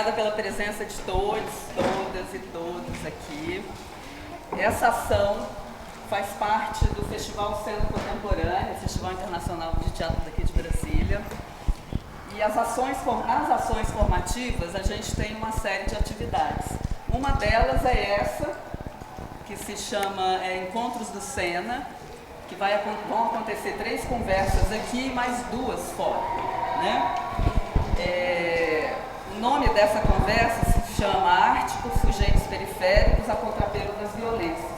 obrigada pela presença de todos, todas e todos aqui. Essa ação faz parte do Festival Cena Contemporânea, Festival Internacional de Teatro daqui de Brasília. E as ações formativas, a gente tem uma série de atividades. Uma delas é essa, que se chama Encontros do Sena, que vão acontecer 3 conversas aqui e mais 2 fora, né? O nome dessa conversa se chama Arte por Sujeitos Periféricos a Contrapelo das Violências.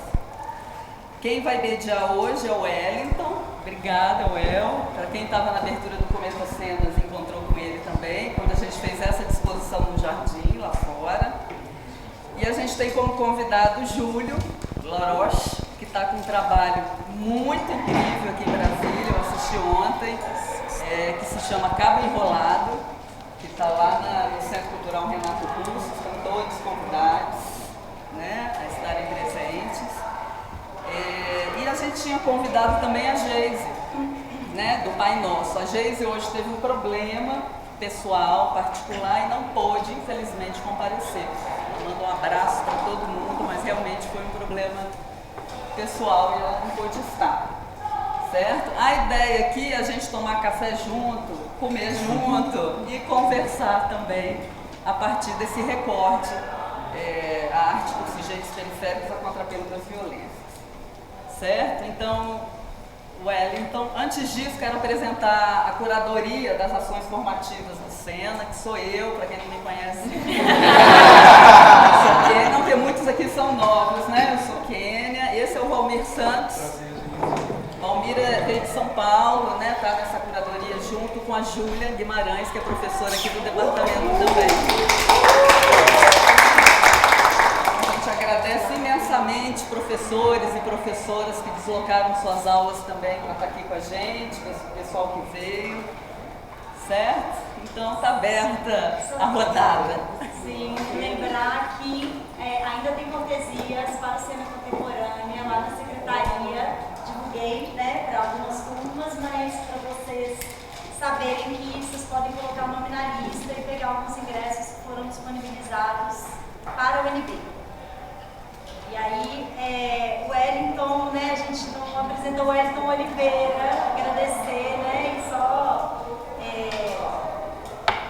Quem vai mediar hoje é o Wellington. Obrigada, Well. Para quem estava na abertura do Cometa Cenas, encontrou com ele também, quando a gente fez essa disposição no jardim, lá fora. E a gente tem como convidado o Júlio Loroche, que está com um trabalho muito incrível aqui em Brasília, eu assisti ontem, que se chama Cabo Enrolado, que está lá no Centro Cultural Renato Russo. Estão todos convidados, né, a estarem presentes. E a gente tinha convidado também a Geise, né, do Pai Nosso. A Geise hoje teve um problema pessoal, particular, e não pôde, infelizmente, comparecer. Mandou um abraço para todo mundo, mas realmente foi um problema pessoal e ela não pôde estar, certo? A ideia aqui é a gente tomar café junto, comer junto e conversar também a partir desse recorte, a arte por sujeitos periféricos a contrapelo das violências, certo? Então, Wellington, antes disso quero apresentar a curadoria das ações formativas do Sena, que sou eu, para quem não me conhece. Sou Kênia, não, porque muitos aqui são novos, né? Eu sou Kênia, esse é o Valmir Santos. Valmir veio de São Paulo, né? Tá nessa curadoria junto com a Júlia Guimarães, que é professora aqui do departamento também. A gente agradece imensamente professores e professoras que deslocaram suas aulas também para estar aqui com a gente, o pessoal que veio, certo? Então está aberta a rodada. Sim, lembrar que ainda tem cortesias para a Cena Contemporânea lá na Secretaria. Divulguei, né, para algumas turmas, mas para vocês saberem que vocês podem colocar o nome na lista e pegar alguns ingressos que foram disponibilizados para o NB. E aí, o Wellington, né, a gente não apresentou o Wellington Oliveira, agradecer, né, e só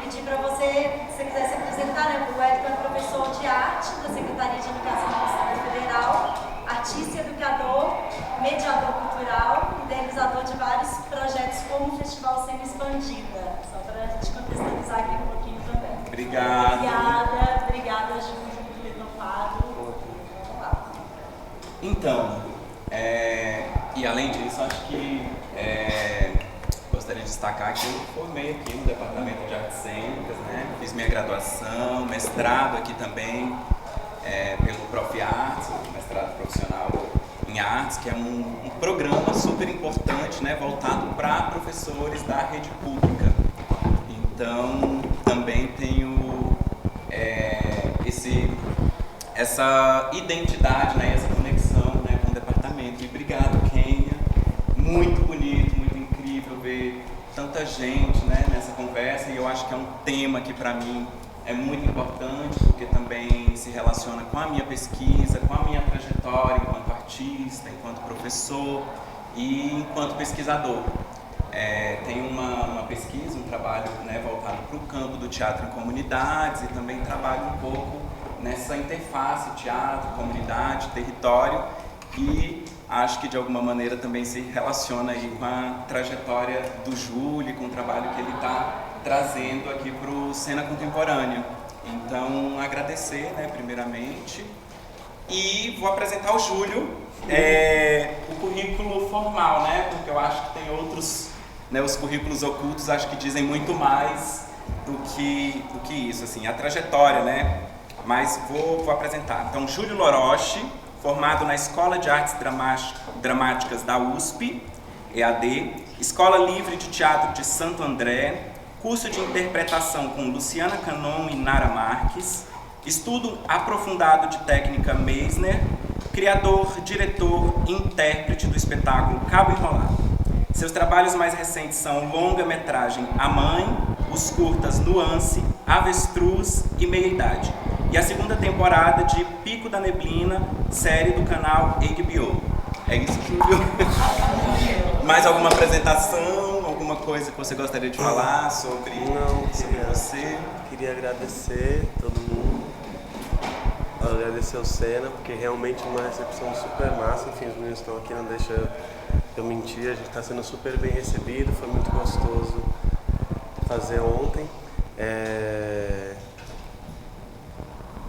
pedir para você, se você quiser se apresentar, né, o Wellington é professor de arte da Secretaria de Educação do Distrito Federal, artista e educador, mediador cultural e idealizador de vários projetos como o Festival Cena Expandida, só para a gente contextualizar aqui um pouquinho também. Obrigado. Obrigada, Júlio, por ter topado. Então, e além disso, acho que gostaria de destacar que eu formei aqui no Departamento de Artes Cênicas, né? Fiz minha graduação, mestrado aqui também pelo Prof. Artes, mestrado profissional em artes, que é um programa super importante, né? Voltado para professores da rede pública. Então, também tenho essa identidade, né? Essa conexão, né, com o departamento. E obrigado, Kênia. Muito bonito, muito incrível ver tanta gente, né, nessa conversa. E eu acho que é um tema que para mim é muito importante, porque também se relaciona com a minha pesquisa, com a minha trajetória enquanto artista, enquanto professor e enquanto pesquisador. Tenho uma pesquisa, um trabalho, né, voltado para o campo do teatro em comunidades e também trabalho um pouco nessa interface teatro, comunidade, território, e acho que de alguma maneira também se relaciona aí com a trajetória do Júlio, com o trabalho que ele está trazendo aqui para o Cena Contemporânea. Então, agradecer, né, primeiramente, e vou apresentar o Júlio, o currículo formal, né, porque eu acho que tem outros, né, os currículos ocultos acho que dizem muito mais do que isso, assim, a trajetória, né. Mas vou apresentar. Então, Júlio Loroche, formado na Escola de Artes Dramáticas da USP, EAD, Escola Livre de Teatro de Santo André, curso de interpretação com Luciana Canon e Nara Marques, estudo aprofundado de técnica Meisner, criador, diretor e intérprete do espetáculo Cabo Enrolado. Seus trabalhos mais recentes são longa-metragem A Mãe, os curtas Nuance Avestruz e Meia Idade. E a segunda temporada de Pico da Neblina, série do canal HBO. É isso, Júlio? Mais alguma apresentação, alguma coisa que você gostaria de falar sobre você? Queria agradecer todo mundo, agradecer o Senna, porque realmente uma recepção super massa. Enfim, os meninos estão aqui, não deixa eu mentir, a gente está sendo super bem recebido, foi muito gostoso fazer ontem.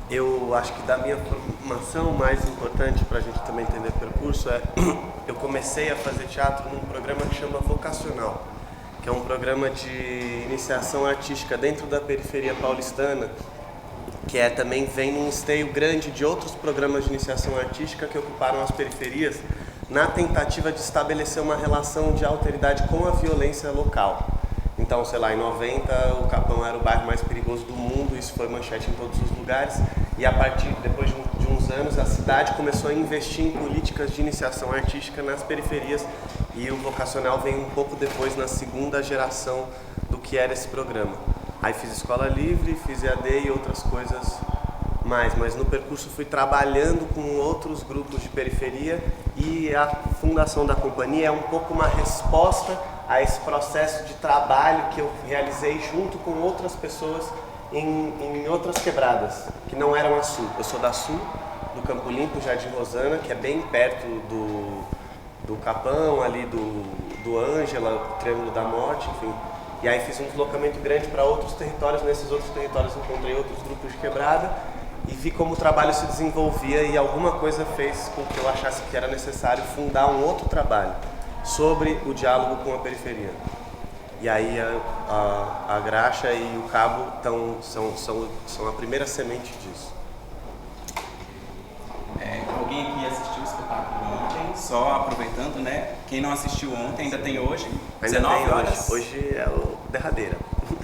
Eu acho que da minha formação mais importante para a gente também entender o percurso eu comecei a fazer teatro num programa que chama Vocacional, que é um programa de iniciação artística dentro da periferia paulistana, que também vem num esteio grande de outros programas de iniciação artística que ocuparam as periferias na tentativa de estabelecer uma relação de alteridade com a violência local. Então, sei lá, em 90 o Capão era o bairro mais perigoso do mundo, isso foi manchete em todos os lugares, e a partir, depois de uns anos, a cidade começou a investir em políticas de iniciação artística nas periferias, e o Vocacional vem um pouco depois, na segunda geração do que era esse programa. Aí fiz escola livre, fiz EAD e outras coisas mais, mas no percurso fui trabalhando com outros grupos de periferia, e a fundação da companhia é um pouco uma resposta a esse processo de trabalho que eu realizei junto com outras pessoas em outras quebradas, que não eram a Sul. Eu sou da Sul, do Campo Limpo, Jardim Rosana, que é bem perto do Capão, ali do Ângela, Triângulo da Morte, enfim. E aí fiz um deslocamento grande para outros territórios. Nesses outros territórios encontrei outros grupos de quebrada e vi como o trabalho se desenvolvia, e alguma coisa fez com que eu achasse que era necessário fundar um outro trabalho sobre o diálogo com a periferia. E aí a Graxa e o Cabo são a primeira semente disso. Alguém aqui assistiu o espetáculo ontem? Só aproveitando, né? Quem não assistiu ontem ainda tem hoje. 19 horas? Hoje é o derradeira.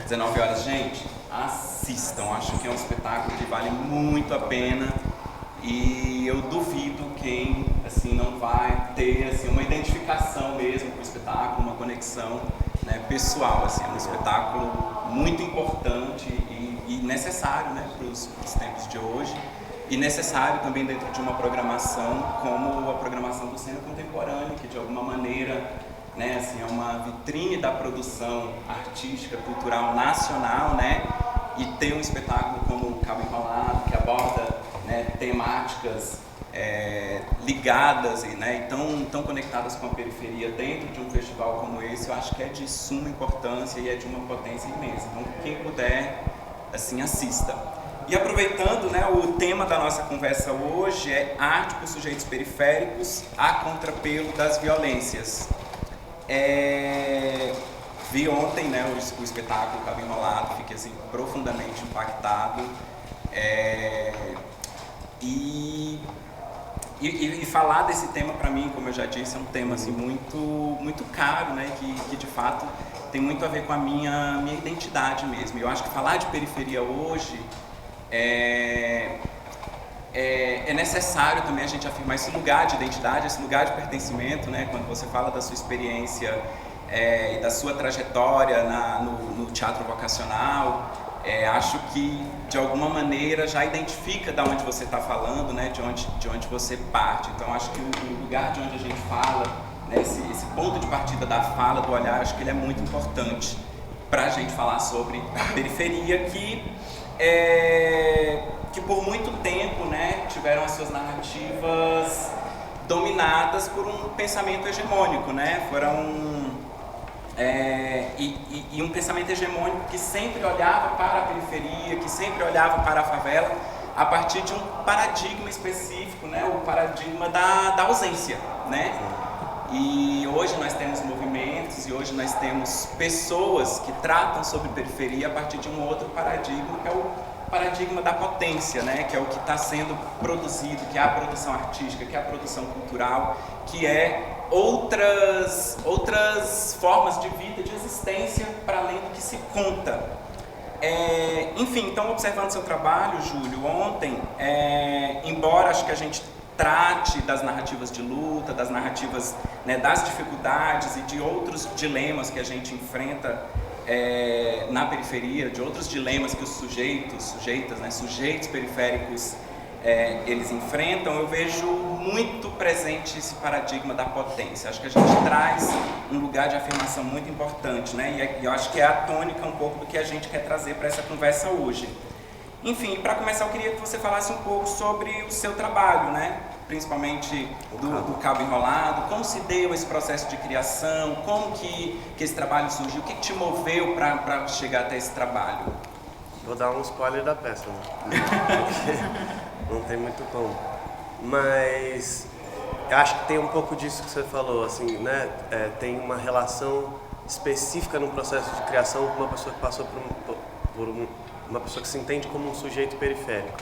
19 horas, gente, assistam. Acho que é um espetáculo que vale muito a pena. E eu duvido quem assim não vai ter assim uma identificação mesmo com o espetáculo, uma conexão, né, pessoal. Assim, é um espetáculo muito importante e necessário, né, para os tempos de hoje, e necessário também dentro de uma programação como a programação do Cena Contemporâneo, que de alguma maneira, né, assim, é uma vitrine da produção artística, cultural nacional, né, e ter um espetáculo como o Cabo Enrolado, que aborda, né, temáticas ligadas e, né, tão conectadas com a periferia dentro de um festival como esse, eu acho que é de suma importância e é de uma potência imensa. Então, quem puder, assim, assista. E aproveitando, né, o tema da nossa conversa hoje é arte por sujeitos periféricos a contrapelo das violências. Vi ontem, né, o espetáculo Cabo Enrolado, fiquei assim, profundamente impactado. E falar desse tema para mim, como eu já disse, é um tema assim, muito caro, né, que de fato tem muito a ver com a minha identidade mesmo. E eu acho que falar de periferia hoje é necessário também a gente afirmar esse lugar de identidade, esse lugar de pertencimento, né, quando você fala da sua experiência e da sua trajetória no teatro vocacional. Acho que de alguma maneira já identifica de onde você está falando, né, de onde você parte. Então acho que o lugar de onde a gente fala, né, esse ponto de partida da fala, do olhar, acho que ele é muito importante para a gente falar sobre a periferia que por muito tempo, né, tiveram as suas narrativas dominadas por um pensamento hegemônico, né, e um pensamento hegemônico que sempre olhava para a periferia, que sempre olhava para a favela a partir de um paradigma específico, né, o paradigma da ausência, né? E hoje nós temos movimentos e hoje nós temos pessoas que tratam sobre periferia a partir de um outro paradigma, que é o paradigma da potência, né? Que é o que está sendo produzido, que é a produção artística, que é a produção cultural, que é outras formas de vida, de existência, para além do que se conta. Enfim, então, observando seu trabalho, Júlio, ontem, embora acho que a gente trate das narrativas de luta, das narrativas, né, das dificuldades e de outros dilemas que a gente enfrenta na periferia, de outros dilemas que os sujeitos periféricos eles enfrentam, eu vejo muito presente esse paradigma da potência. Acho que a gente traz um lugar de afirmação muito importante, né? E eu acho que é a tônica um pouco do que a gente quer trazer para essa conversa hoje. Enfim, para começar, eu queria que você falasse um pouco sobre o seu trabalho, né? Principalmente do Cabo Enrolado. Como se deu esse processo de criação? Como que esse trabalho surgiu? O que te moveu para chegar até esse trabalho? Vou dar um spoiler da peça, né? Não tem muito como. Mas eu acho que tem um pouco disso que você falou, assim, né? Tem uma relação específica no processo de criação com uma pessoa que passou por uma pessoa que se entende como um sujeito periférico.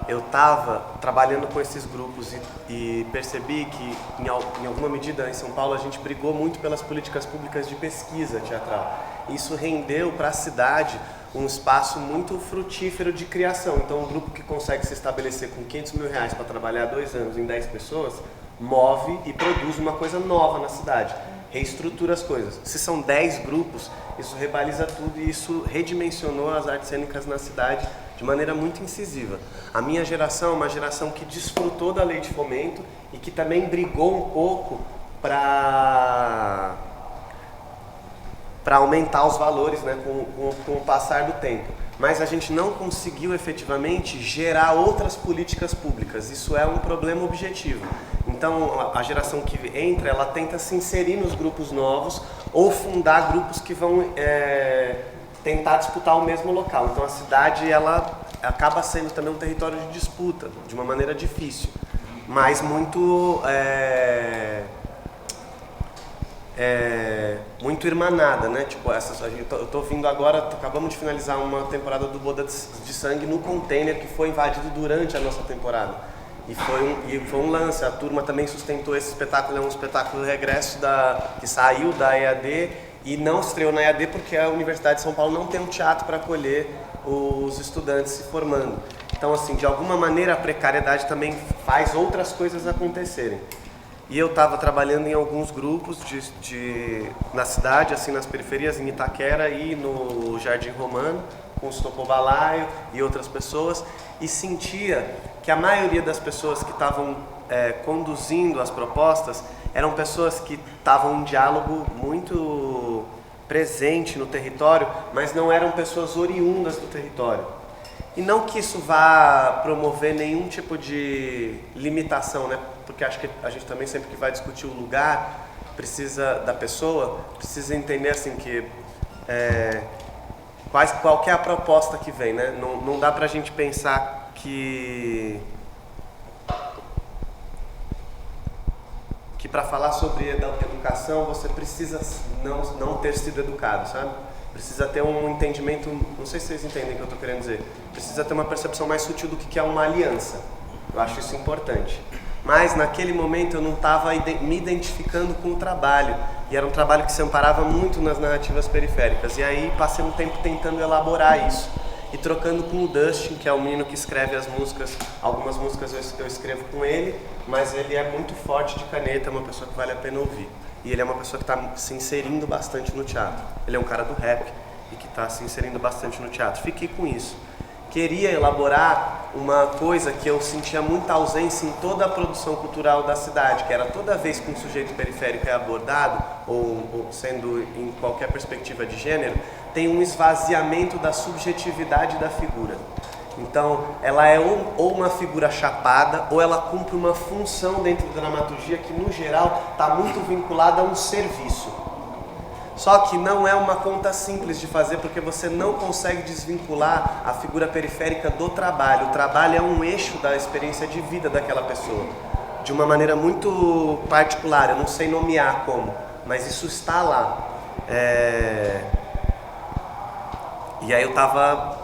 Eu estava trabalhando com esses grupos e percebi que, em alguma medida, em São Paulo, a gente brigou muito pelas políticas públicas de pesquisa teatral. Isso rendeu para a cidade um espaço muito frutífero de criação. Então, um grupo que consegue se estabelecer com R$500 mil para trabalhar 2 anos em 10 pessoas, move e produz uma coisa nova na cidade, reestrutura as coisas. Se são 10 grupos, isso rebaliza tudo e isso redimensionou as artes cênicas na cidade de maneira muito incisiva. A minha geração é uma geração que desfrutou da lei de fomento e que também brigou um pouco para aumentar os valores, né, com o passar do tempo. Mas a gente não conseguiu efetivamente gerar outras políticas públicas. Isso é um problema objetivo. Então, a geração que entra, ela tenta se inserir nos grupos novos ou fundar grupos que vão tentar disputar o mesmo local. Então, a cidade, ela acaba sendo também um território de disputa, de uma maneira difícil, mas muito muito irmanada, né? Tipo, eu tô vindo agora, acabamos de finalizar uma temporada do Boda de Sangue no container que foi invadido durante a nossa temporada. E foi um lance, a turma também sustentou esse espetáculo, é um espetáculo regresso que saiu da EAD e não estreou na EAD porque a Universidade de São Paulo não tem um teatro para acolher os estudantes se formando. Então, assim, de alguma maneira a precariedade também faz outras coisas acontecerem. E eu estava trabalhando em alguns grupos na cidade, assim, nas periferias, em Itaquera e no Jardim Romano, com o Stopobalaio e outras pessoas, e sentia que a maioria das pessoas que estavam conduzindo as propostas eram pessoas que estavam em diálogo muito presente no território, mas não eram pessoas oriundas do território. E não que isso vá promover nenhum tipo de limitação, né? Porque acho que a gente também, sempre que vai discutir o lugar, da pessoa, precisa entender assim que qual que é a proposta que vem, né? Não dá pra gente pensar que para falar sobre educação você precisa não ter sido educado, sabe? Precisa ter um entendimento, não sei se vocês entendem o que eu estou querendo dizer, precisa ter uma percepção mais sutil do que é uma aliança. Eu acho isso importante. Mas naquele momento eu não estava me identificando com o trabalho, e era um trabalho que se amparava muito nas narrativas periféricas. E aí passei um tempo tentando elaborar isso, e trocando com o Dustin, que é o menino que escreve as músicas. Algumas músicas eu escrevo com ele, mas ele é muito forte de caneta, é uma pessoa que vale a pena ouvir. E ele é uma pessoa que está se inserindo bastante no teatro. Ele é um cara do rap e que está se inserindo bastante no teatro. Fiquei com isso. Queria elaborar uma coisa que eu sentia muita ausência em toda a produção cultural da cidade, que era toda vez que um sujeito periférico é abordado, ou sendo em qualquer perspectiva de gênero, tem um esvaziamento da subjetividade da figura. Então, ela é ou uma figura chapada, ou ela cumpre uma função dentro da dramaturgia que, no geral, está muito vinculada a um serviço. Só que não é uma conta simples de fazer, porque você não consegue desvincular a figura periférica do trabalho. O trabalho é um eixo da experiência de vida daquela pessoa, de uma maneira muito particular, eu não sei nomear como, mas isso está lá. E aí eu estava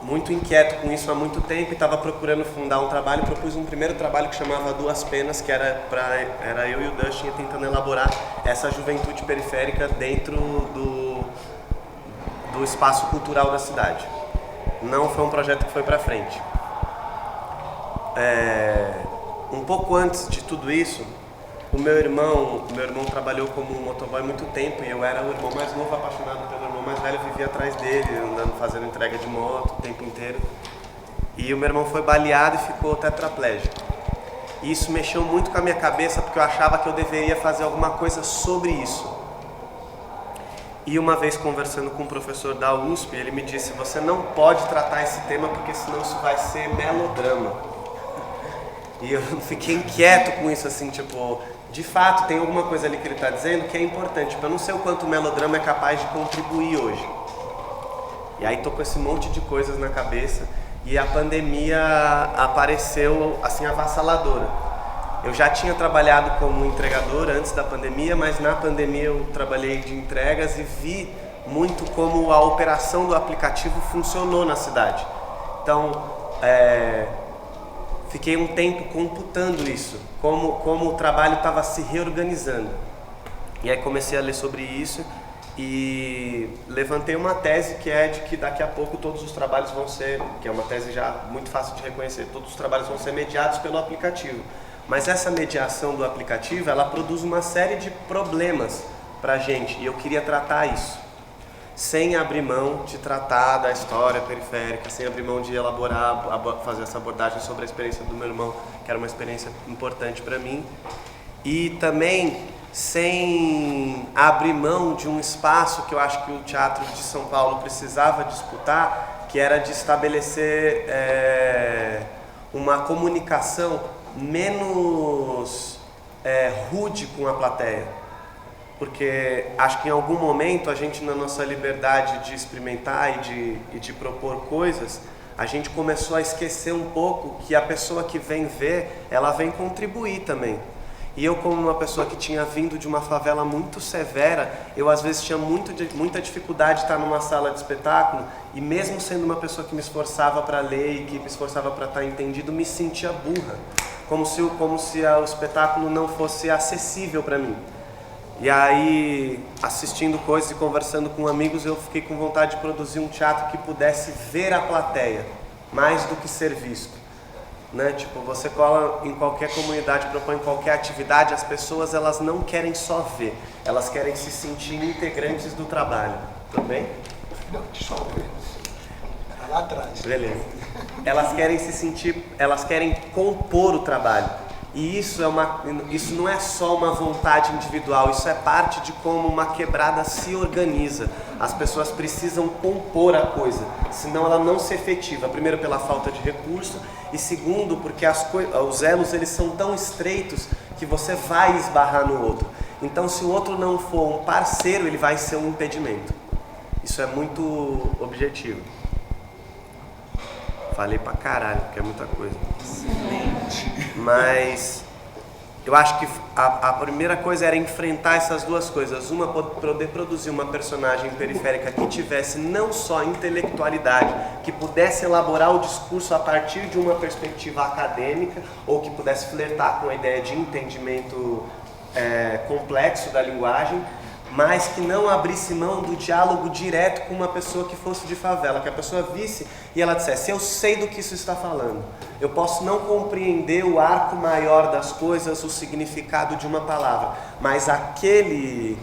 muito inquieto com isso há muito tempo e estava procurando fundar um trabalho. Propus um primeiro trabalho que chamava Duas Penas, que era eu e o Dustin tentando elaborar essa juventude periférica dentro do espaço cultural da cidade. Não foi um projeto que foi para frente. Um pouco antes de tudo isso, O meu irmão trabalhou como motoboy muito tempo e eu era o irmão mais novo, apaixonado pelo irmão mais velho, eu vivia atrás dele, andando, fazendo entrega de moto o tempo inteiro. E o meu irmão foi baleado e ficou tetraplégico. E isso mexeu muito com a minha cabeça porque eu achava que eu deveria fazer alguma coisa sobre isso. E uma vez conversando com um professor da USP, ele me disse: você não pode tratar esse tema porque senão isso vai ser melodrama. E eu fiquei inquieto com isso, assim, tipo, de fato tem alguma coisa ali que ele está dizendo que é importante. Tipo, eu não sei o quanto o melodrama é capaz de contribuir hoje. E aí tô com esse monte de coisas na cabeça e a pandemia apareceu assim avassaladora. Eu já tinha trabalhado como entregador antes da pandemia, mas na pandemia eu trabalhei de entregas e vi muito como a operação do aplicativo funcionou na cidade. Então, fiquei um tempo computando isso, como o trabalho estava se reorganizando. E aí comecei a ler sobre isso e levantei uma tese que é de que daqui a pouco todos os trabalhos vão ser, que é uma tese já muito fácil de reconhecer, todos os trabalhos vão ser mediados pelo aplicativo. Mas essa mediação do aplicativo, ela produz uma série de problemas para a gente e eu queria tratar isso. Sem abrir mão de tratar da história periférica, sem abrir mão de elaborar, fazer essa abordagem sobre a experiência do meu irmão, que era uma experiência importante para mim. E também sem abrir mão de um espaço que eu acho que o Teatro de São Paulo precisava disputar, que era de estabelecer uma comunicação menos rude com a plateia. Porque acho que em algum momento a gente, na nossa liberdade de experimentar e de propor coisas, a gente começou a esquecer um pouco que a pessoa que vem ver, ela vem contribuir também. E eu, como uma pessoa que tinha vindo de uma favela muito severa, eu às vezes tinha muita dificuldade de estar numa sala de espetáculo e mesmo sendo uma pessoa que me esforçava para ler e que me esforçava para estar entendido, me sentia burra. Como se o espetáculo não fosse acessível para mim. E aí, assistindo coisas e conversando com amigos, eu fiquei com vontade de produzir um teatro que pudesse ver a plateia, mais do que ser visto. Né? Tipo, você cola em qualquer comunidade, propõe qualquer atividade, as pessoas elas não querem só ver, elas querem se sentir integrantes do trabalho. Tudo bem? Não, deixa eu ver. Tá lá atrás. Beleza. Elas querem se sentir, elas querem compor o trabalho. E isso não é só uma vontade individual, isso é parte de como uma quebrada se organiza. As pessoas precisam compor a coisa, senão ela não se efetiva. Primeiro pela falta de recurso e segundo porque os elos eles são tão estreitos que você vai esbarrar no outro. Então se o outro não for um parceiro, ele vai ser um impedimento. Isso é muito objetivo. Falei pra caralho, porque é muita coisa. Mas eu acho que a primeira coisa era enfrentar essas duas coisas. Uma, poder produzir uma personagem periférica que tivesse não só intelectualidade, que pudesse elaborar o discurso a partir de uma perspectiva acadêmica, ou que pudesse flertar com a ideia de entendimento complexo da linguagem, mas que não abrisse mão do diálogo direto com uma pessoa que fosse de favela, que a pessoa visse e ela dissesse: eu sei do que isso está falando, eu posso não compreender o arco maior das coisas, o significado de uma palavra, mas aquele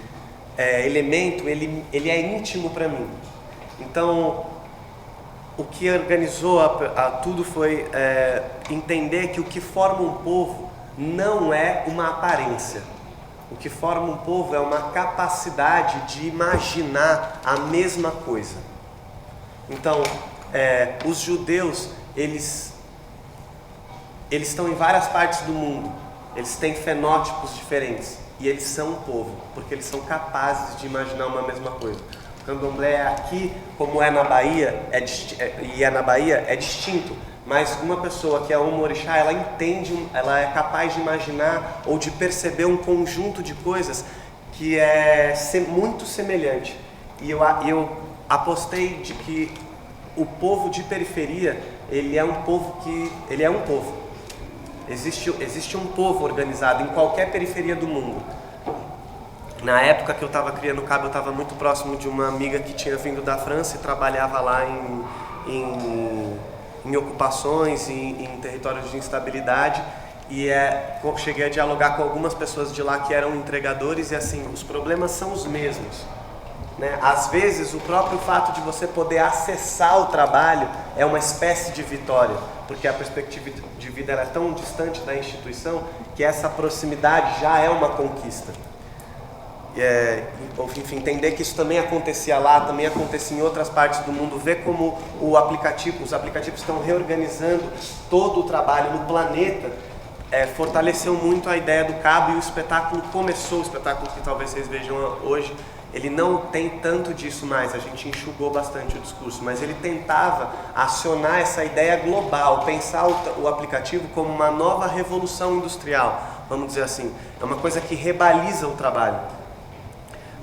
elemento, ele é íntimo para mim. Então, o que organizou tudo foi entender que o que forma um povo não é uma aparência. O que forma um povo é uma capacidade de imaginar a mesma coisa. Então, os judeus, eles estão em várias partes do mundo, eles têm fenótipos diferentes e eles são um povo, porque eles são capazes de imaginar uma mesma coisa. O candomblé é aqui, como é na Bahia, é distinto. Mas uma pessoa que é um orixá, ela entende, ela é capaz de imaginar ou de perceber um conjunto de coisas que é muito semelhante. E eu apostei de que o povo de periferia, ele é um povo. Existe um povo organizado em qualquer periferia do mundo. Na época que eu estava criando o Cabo, eu estava muito próximo de uma amiga que tinha vindo da França e trabalhava lá em ocupações, em territórios de instabilidade, e cheguei a dialogar com algumas pessoas de lá que eram entregadores e assim, os problemas são os mesmos, né? Às vezes o próprio fato de você poder acessar o trabalho é uma espécie de vitória, porque a perspectiva de vida é tão distante da instituição que essa proximidade já é uma conquista. Enfim, entender que isso também acontecia lá, também acontecia em outras partes do mundo, ver como os aplicativos estão reorganizando todo o trabalho no planeta, fortaleceu muito a ideia do Cabo, e o espetáculo que talvez vocês vejam hoje, ele não tem tanto disso mais, a gente enxugou bastante o discurso, mas ele tentava acionar essa ideia global, pensar o aplicativo como uma nova revolução industrial, vamos dizer assim, é uma coisa que rebaliza o trabalho.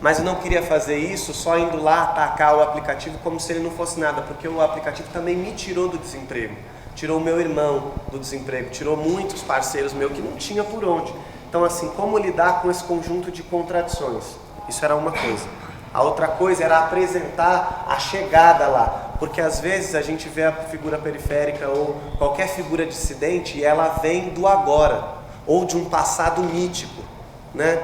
Mas eu não queria fazer isso só indo lá atacar o aplicativo como se ele não fosse nada, porque o aplicativo também me tirou do desemprego, tirou o meu irmão do desemprego, tirou muitos parceiros meus que não tinha por onde. Então assim, como lidar com esse conjunto de contradições? Isso era uma coisa. A outra coisa era apresentar a chegada lá, porque às vezes a gente vê a figura periférica ou qualquer figura dissidente e ela vem do agora, ou de um passado mítico, né?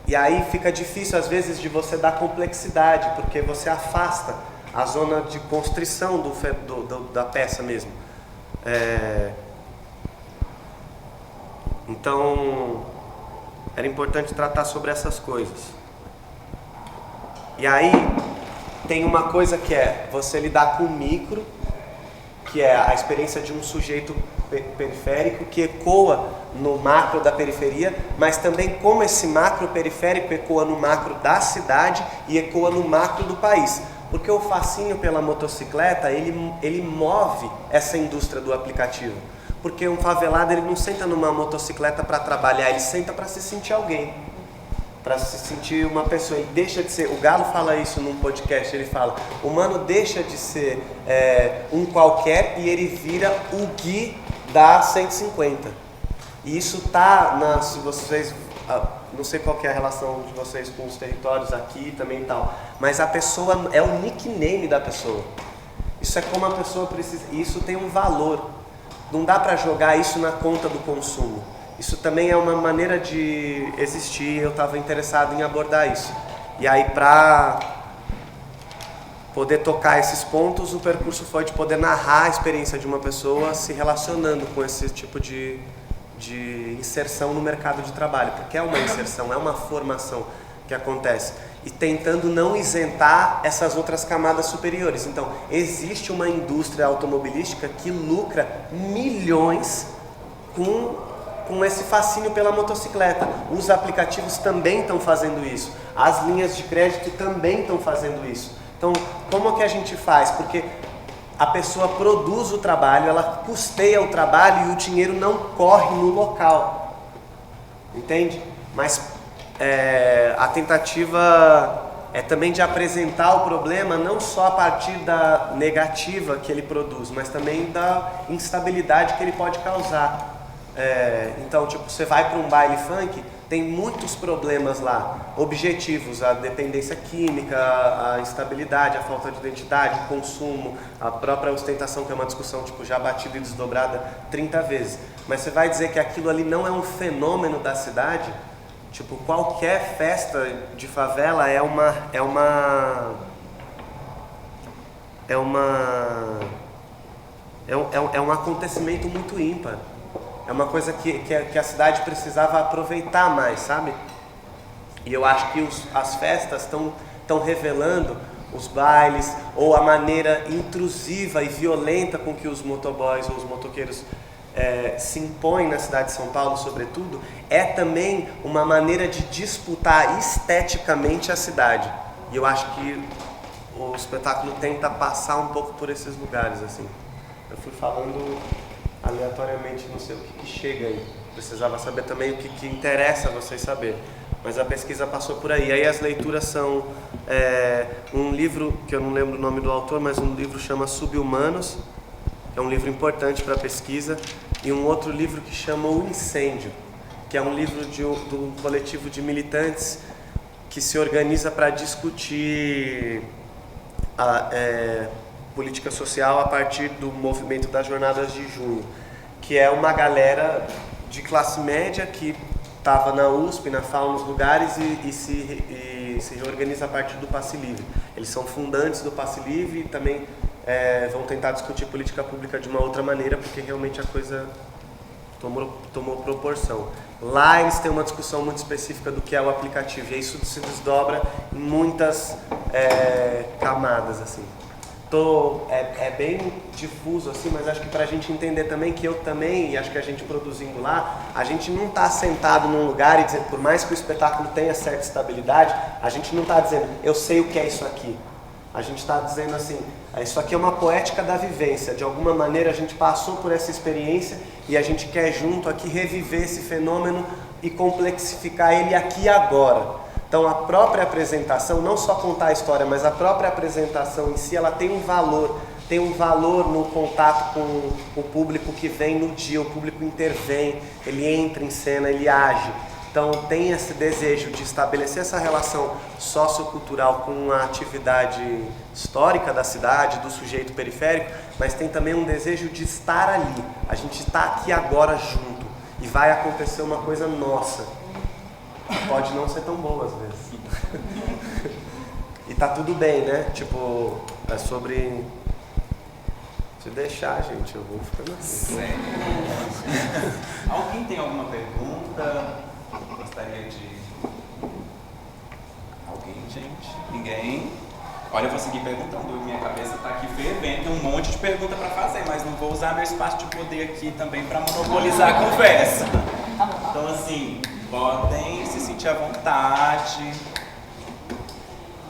E aí fica difícil às vezes de você dar complexidade, porque você afasta a zona de constrição da peça mesmo. Então, era importante tratar sobre essas coisas. E aí, tem uma coisa que é você lidar com o micro, que é a experiência de um sujeito periférico que ecoa no macro da periferia, mas também como esse macro periférico ecoa no macro da cidade e ecoa no macro do país. Porque o fascínio pela motocicleta, ele move essa indústria do aplicativo. Porque um favelado, ele não senta numa motocicleta para trabalhar, ele senta para se sentir alguém, para se sentir uma pessoa. Ele deixa de ser, o Galo fala isso num podcast, ele fala, o humano deixa de ser um qualquer e ele vira o Gui da 150. E isso tá se vocês, não sei qual que é a relação de vocês com os territórios aqui também e tal, mas a pessoa é o nickname da pessoa. Isso é como a pessoa precisa, e isso tem um valor. Não dá para jogar isso na conta do consumo. Isso também é uma maneira de existir, eu estava interessado em abordar isso. E aí, para poder tocar esses pontos, o percurso foi de poder narrar a experiência de uma pessoa se relacionando com esse tipo de inserção no mercado de trabalho, porque é uma inserção, é uma formação que acontece, e tentando não isentar essas outras camadas superiores. Então, existe uma indústria automobilística que lucra milhões com esse fascínio pela motocicleta. Os aplicativos também estão fazendo isso, as linhas de crédito também estão fazendo isso. Então, como que a gente faz? Porque a pessoa produz o trabalho, ela custeia o trabalho e o dinheiro não corre no local, entende? Mas a tentativa é também de apresentar o problema não só a partir da negativa que ele produz, mas também da instabilidade que ele pode causar. Então, tipo, você vai para um baile funk, tem muitos problemas lá, objetivos, a dependência química, a instabilidade, a falta de identidade, o consumo, a própria ostentação, que é uma discussão tipo, já batida e desdobrada 30 vezes. Mas você vai dizer que aquilo ali não é um fenômeno da cidade? Tipo, qualquer festa de favela é um acontecimento muito ímpar. É uma coisa que a cidade precisava aproveitar mais, sabe? E eu acho que as festas estão revelando os bailes, ou a maneira intrusiva e violenta com que os motoboys ou os motoqueiros se impõem na cidade de São Paulo, sobretudo, é também uma maneira de disputar esteticamente a cidade. E eu acho que o espetáculo tenta passar um pouco por esses lugares, assim. Eu fui falando aleatoriamente, não sei o que chega aí. Precisava saber também o que interessa vocês saber. Mas a pesquisa passou por aí. Aí as leituras são um livro, que eu não lembro o nome do autor, mas um livro chama Subhumanos, é um livro importante para a pesquisa, e um outro livro que chama O Incêndio, que é um livro de um coletivo de militantes que se organiza para discutir política social a partir do movimento das Jornadas de Junho. que é uma galera de classe média que estava na USP, na FAO, nos lugares e se reorganiza a partir do Passe Livre. Eles são fundantes do Passe Livre e também vão tentar discutir política pública de uma outra maneira, porque realmente a coisa tomou proporção. Lá eles têm uma discussão muito específica do que é o aplicativo, e isso se desdobra em muitas camadas, assim. É bem difuso, assim, mas acho que para a gente entender também que eu também, e acho que a gente produzindo lá, a gente não está sentado num lugar e dizendo, por mais que o espetáculo tenha certa estabilidade, a gente não está dizendo, eu sei o que é isso aqui. A gente está dizendo assim, isso aqui é uma poética da vivência, de alguma maneira a gente passou por essa experiência e a gente quer junto aqui reviver esse fenômeno e complexificar ele aqui e agora. Então a própria apresentação, não só contar a história, mas a própria apresentação em si, ela tem um valor no contato com o público que vem no dia, o público intervém, ele entra em cena, ele age. Então tem esse desejo de estabelecer essa relação sociocultural com a atividade histórica da cidade, do sujeito periférico, mas tem também um desejo de estar ali. A gente está aqui agora junto e vai acontecer uma coisa nossa. Pode não ser tão boa às vezes. E tá tudo bem, né? Tipo, é sobre... Se deixar, gente, eu vou ficando assim. Alguém tem alguma pergunta? Gostaria de... Alguém, gente? Ninguém? Olha, eu vou seguir perguntando. Minha cabeça tá aqui fervendo. Tem um monte de pergunta para fazer, mas não vou usar meu espaço de poder aqui também para monopolizar a conversa. Então, assim, podem se sentir à vontade.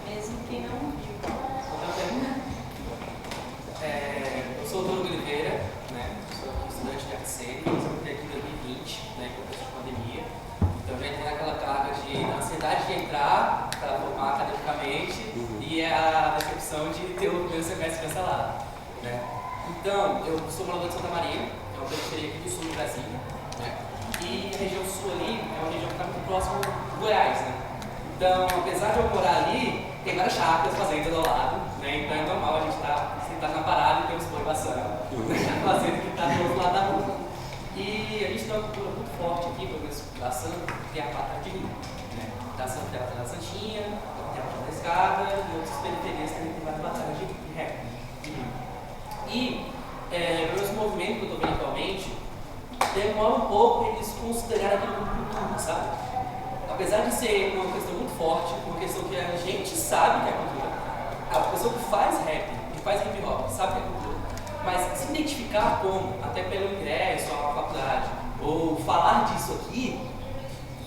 Mesmo quem não viu. Eu sou o Douglas Oliveira, né? Sou estudante de arte cênica, entrei aqui em 2020, né? Com a pandemia. Então já entrei naquela carga da ansiedade de entrar para formar academicamente e a decepção de ter o primeiro semestre cancelado, né? Então, eu sou morador de Santa Maria, que é uma periferia aqui do sul do Brasil, né? E a região sul ali é uma região que está muito próximo do Goiás, né? Então, apesar de eu morar ali, tem várias chácaras, fazendas ao lado, né? Então é normal a gente estar sentado na parada e ter uns boi passando, a fazenda que está do outro lado da rua. E a gente tem uma cultura muito forte aqui, pelo menos da Santa, que é a Pata de Rio, né? Da Santa Teatro da Santinha, da Teatro da Escada e outras periferias também tem várias batalhas de rap. E pelos movimentos que eu estou vendo atualmente, demora um pouco eles considerarem aquilo como cultura, sabe? Apesar de ser uma questão muito forte, uma questão que a gente sabe que é cultura, a pessoa que faz rap, que faz hip hop, sabe que é cultura, mas se identificar como, até pelo ingresso à faculdade, ou falar disso aqui,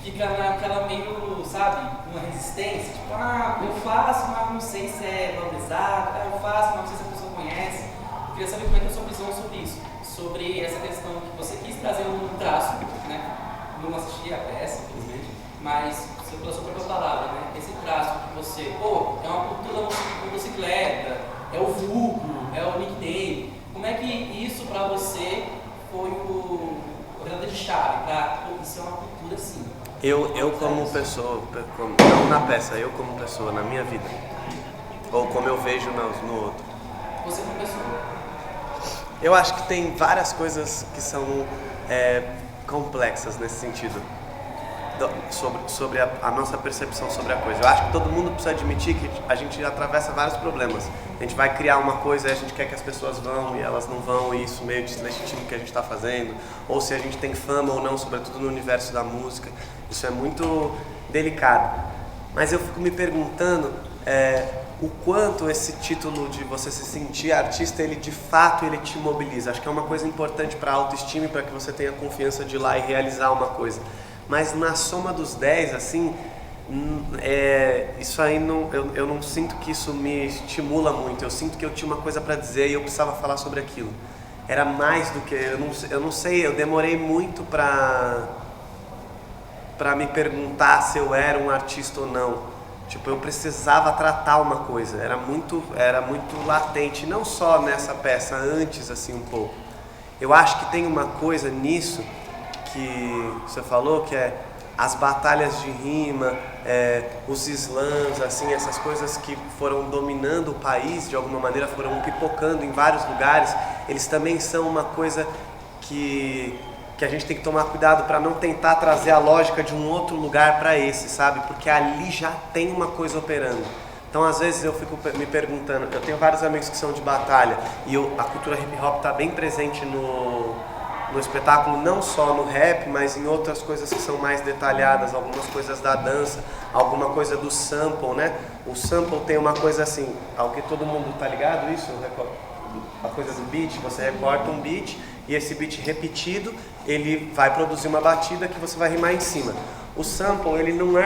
fica naquela meio, sabe, uma resistência, tipo, eu faço, mas não sei se é valorizado, eu faço, mas não sei se a pessoa conhece. Eu queria saber como é que é a sua visão sobre isso, sobre essa questão que você quis trazer um traço, né? Não assisti a peça, infelizmente, mas pela sua própria palavra, né? Esse traço que você, é uma cultura motocicleta, é o vulgo, é o nickname. Como é que isso para você foi o virada de chave para isso é uma cultura sim? Eu como pessoa, não na peça, eu como pessoa, na minha vida, ou como eu vejo no outro. Você como pessoa? Eu acho que tem várias coisas que são complexas nesse sentido, sobre a nossa percepção sobre a coisa. Eu acho que todo mundo precisa admitir que a gente atravessa vários problemas. A gente vai criar uma coisa e a gente quer que as pessoas vão e elas não vão, e isso meio deslegitimo o que a gente está fazendo, ou se a gente tem fama ou não, sobretudo no universo da música. Isso é muito delicado. Mas eu fico me perguntando o quanto esse título de você se sentir artista, ele de fato ele te mobiliza. Acho que é uma coisa importante para a autoestima e para que você tenha confiança de ir lá e realizar uma coisa. Mas na soma dos 10, assim, isso aí eu não sinto que isso me estimula muito. Eu sinto que eu tinha uma coisa para dizer e eu precisava falar sobre aquilo. Era mais do que... Eu não sei, eu demorei muito para me perguntar se eu era um artista ou não. Tipo, eu precisava tratar uma coisa. Era muito latente, não só nessa peça, antes assim um pouco. Eu acho que tem uma coisa nisso que você falou, que é as batalhas de rima, os slams, assim, essas coisas que foram dominando o país, de alguma maneira foram pipocando em vários lugares, eles também são uma coisa que a gente tem que tomar cuidado para não tentar trazer a lógica de um outro lugar para esse, sabe? Porque ali já tem uma coisa operando. Então, às vezes eu fico me perguntando, eu tenho vários amigos que são de batalha e a cultura hip hop está bem presente no espetáculo, não só no rap, mas em outras coisas que são mais detalhadas, algumas coisas da dança, alguma coisa do sample, né? O sample tem uma coisa assim, ao que todo mundo tá ligado, isso? A coisa do beat, você recorta um beat e esse beat repetido, ele vai produzir uma batida que você vai rimar em cima. O sample, ele não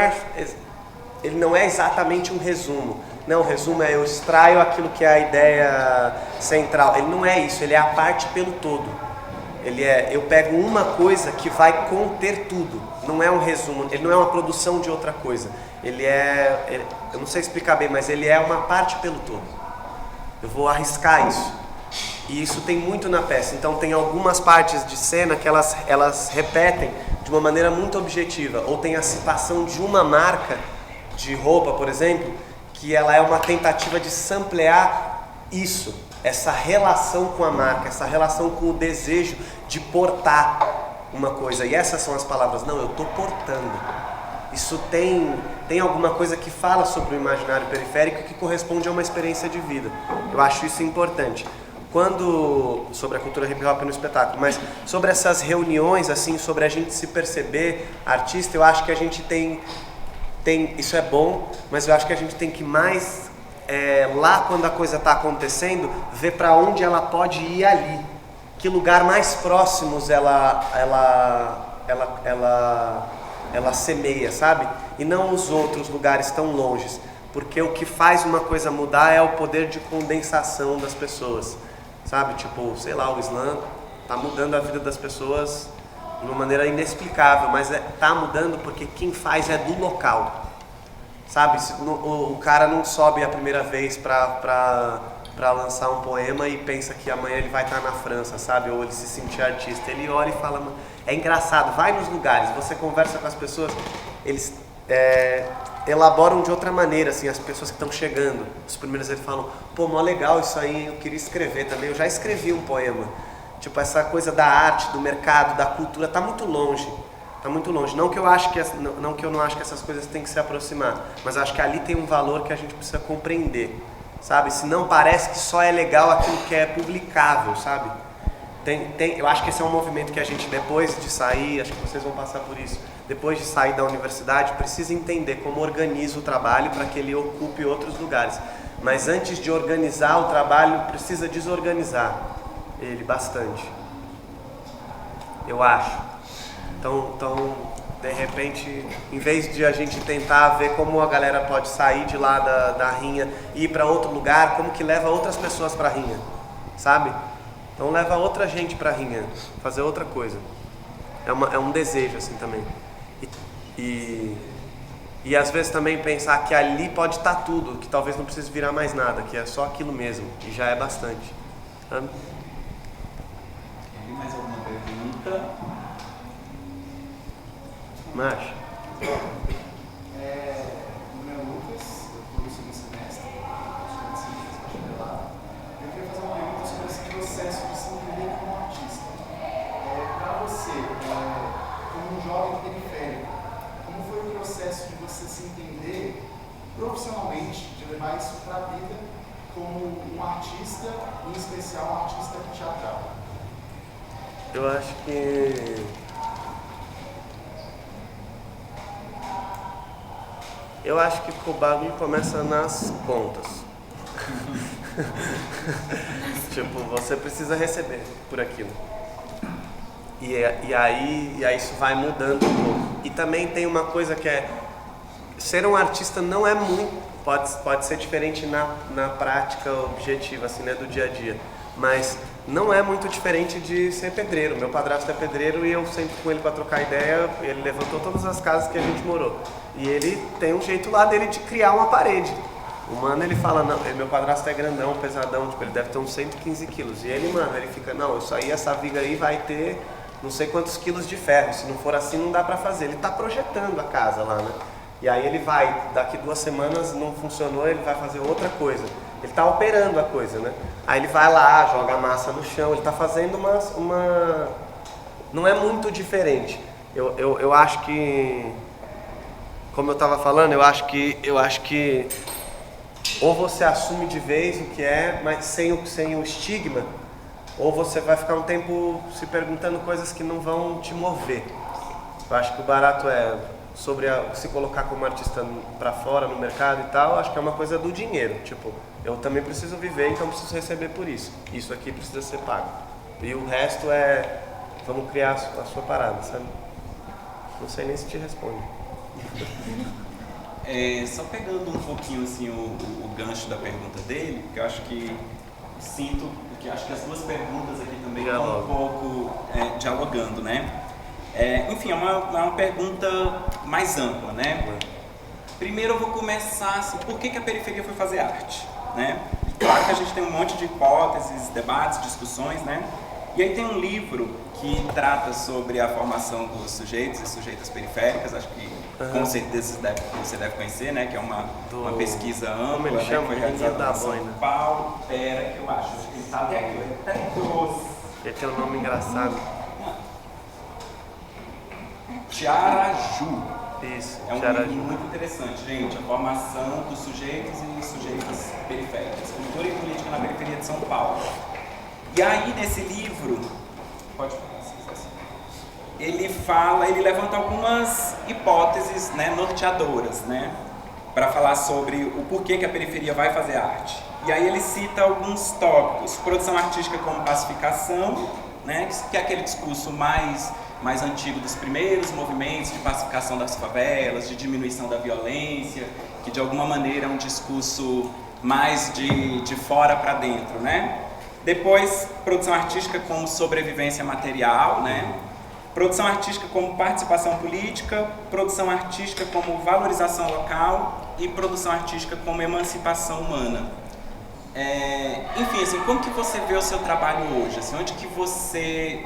é exatamente um resumo. Não, o resumo é eu extraio aquilo que é a ideia central. Ele não é isso, ele é a parte pelo todo. Eu pego uma coisa que vai conter tudo. Não é um resumo, ele não é uma produção de outra coisa. Eu não sei explicar bem, mas ele é uma parte pelo todo. Eu vou arriscar isso. E isso tem muito na peça. Então tem algumas partes de cena que elas repetem de uma maneira muito objetiva. Ou tem a citação de uma marca de roupa, por exemplo, que ela é uma tentativa de samplear isso, essa relação com a marca, essa relação com o desejo de portar uma coisa. E essas são as palavras. Não, eu estou portando. Isso tem alguma coisa que fala sobre o imaginário periférico que corresponde a uma experiência de vida. Eu acho isso importante. Sobre a cultura hip hop no espetáculo, mas sobre essas reuniões, assim, sobre a gente se perceber artista, eu acho que a gente tem isso é bom, mas eu acho que a gente tem que mais, lá quando a coisa está acontecendo, ver para onde ela pode ir ali. Que lugar mais próximos ela semeia, sabe? E não os outros lugares tão longes. Porque o que faz uma coisa mudar é o poder de condensação das pessoas. Sabe? Tipo, sei lá, o Islã está mudando a vida das pessoas de uma maneira inexplicável, mas tá mudando porque quem faz é do local, sabe? O cara não sobe a primeira vez para lançar um poema e pensa que amanhã ele vai estar na França, sabe? Ou ele se sentir artista, ele olha e fala, é engraçado, vai nos lugares, você conversa com as pessoas, eles elaboram de outra maneira, assim, as pessoas que estão chegando, os primeiros eles falam, pô, mó legal isso aí, eu queria escrever também, eu já escrevi um poema. Tipo, essa coisa da arte, do mercado, da cultura, está muito longe. Está muito longe. Não que eu não acho que essas coisas têm que se aproximar, mas acho que ali tem um valor que a gente precisa compreender, sabe? Senão parece que só é legal aquilo que é publicável, sabe? Eu acho que esse é um movimento que a gente, depois de sair, acho que vocês vão passar por isso, depois de sair da universidade, precisa entender como organiza o trabalho para que ele ocupe outros lugares. Mas antes de organizar o trabalho, precisa desorganizar ele bastante, eu acho. Então, de repente, em vez de a gente tentar ver como a galera pode sair de lá da rinha e ir para outro lugar, como que leva outras pessoas para a rinha, sabe? Então leva outra gente para a rinha, fazer outra coisa. É um desejo assim também. E às vezes também pensar que ali pode estar tudo, que talvez não precise virar mais nada, que é só aquilo mesmo, e já é bastante, sabe? Mais alguma pergunta? Macho. Meu nome é Lucas, eu estou no segundo semestre, eu queria fazer uma pergunta sobre esse processo de se entender como artista. Para você, como um jovem periférico, como foi o processo de você se entender profissionalmente, de levar isso para a vida como um artista, em especial um artista teatral? Eu acho que o bagulho começa nas contas. Tipo, você precisa receber por aquilo. E aí isso vai mudando um pouco. E também tem uma coisa que ser um artista não é muito, pode ser diferente na prática objetiva, assim, né, do dia a dia. Mas não é muito diferente de ser pedreiro. Meu padrasto é pedreiro e eu sempre com ele para trocar ideia, ele levantou todas as casas que a gente morou. E ele tem um jeito lá dele de criar uma parede. O mano, ele fala, não, meu padrasto é grandão, pesadão, tipo, ele deve ter uns 115 quilos. E ele, mano, ele fica, não, isso aí, essa viga aí vai ter não sei quantos quilos de ferro. Se não for assim, não dá pra fazer. Ele tá projetando a casa lá, né? E aí ele vai, daqui 2 semanas não funcionou, ele vai fazer outra coisa. Ele tá operando a coisa, né? Aí ele vai lá, joga a massa no chão, ele tá fazendo não é muito diferente. Eu acho que, como eu estava falando, eu acho que ou você assume de vez o que é, mas sem o estigma, ou você vai ficar um tempo se perguntando coisas que não vão te mover. Eu acho que o barato é sobre se colocar como artista para fora no mercado e tal, acho que é uma coisa do dinheiro. Tipo, eu também preciso viver, então preciso receber por isso. Isso aqui precisa ser pago. E o resto é, vamos criar a sua parada, sabe? Não sei nem se te responde. Só pegando um pouquinho assim o gancho da pergunta dele, porque eu acho que acho que as duas perguntas aqui também estão um pouco dialogando, né? Enfim, é uma pergunta mais ampla, né? Primeiro eu vou começar assim, por que a periferia foi fazer arte, né? Claro que a gente tem um monte de hipóteses, debates, discussões, né? E aí tem um livro que trata sobre a formação dos sujeitos e sujeitas periféricas, acho que com certeza você deve conhecer, né? Que é uma pesquisa ampla, né? Que foi realizada em São Paulo. Pera, que eu acho que ele está até aqui, ele até trouxe. Ele tem um nome engraçado. Tiaraju. Isso, é um livro muito interessante, gente. A formação dos sujeitos e sujeitas periféricas. Cultura e política na periferia de São Paulo. E aí, nesse livro, pode falar se quiser. Ele levanta algumas hipóteses, né, norteadoras, né, para falar sobre o porquê que a periferia vai fazer arte. E aí ele cita alguns tópicos: produção artística como pacificação, né, que é aquele discurso mais antigo dos primeiros movimentos de pacificação das favelas, de diminuição da violência, que de alguma maneira é um discurso mais de fora para dentro, né? Depois, produção artística como sobrevivência material, né? Produção artística como participação política, produção artística como valorização local e produção artística como emancipação humana. Enfim, assim, como que você vê o seu trabalho hoje? Assim, onde que você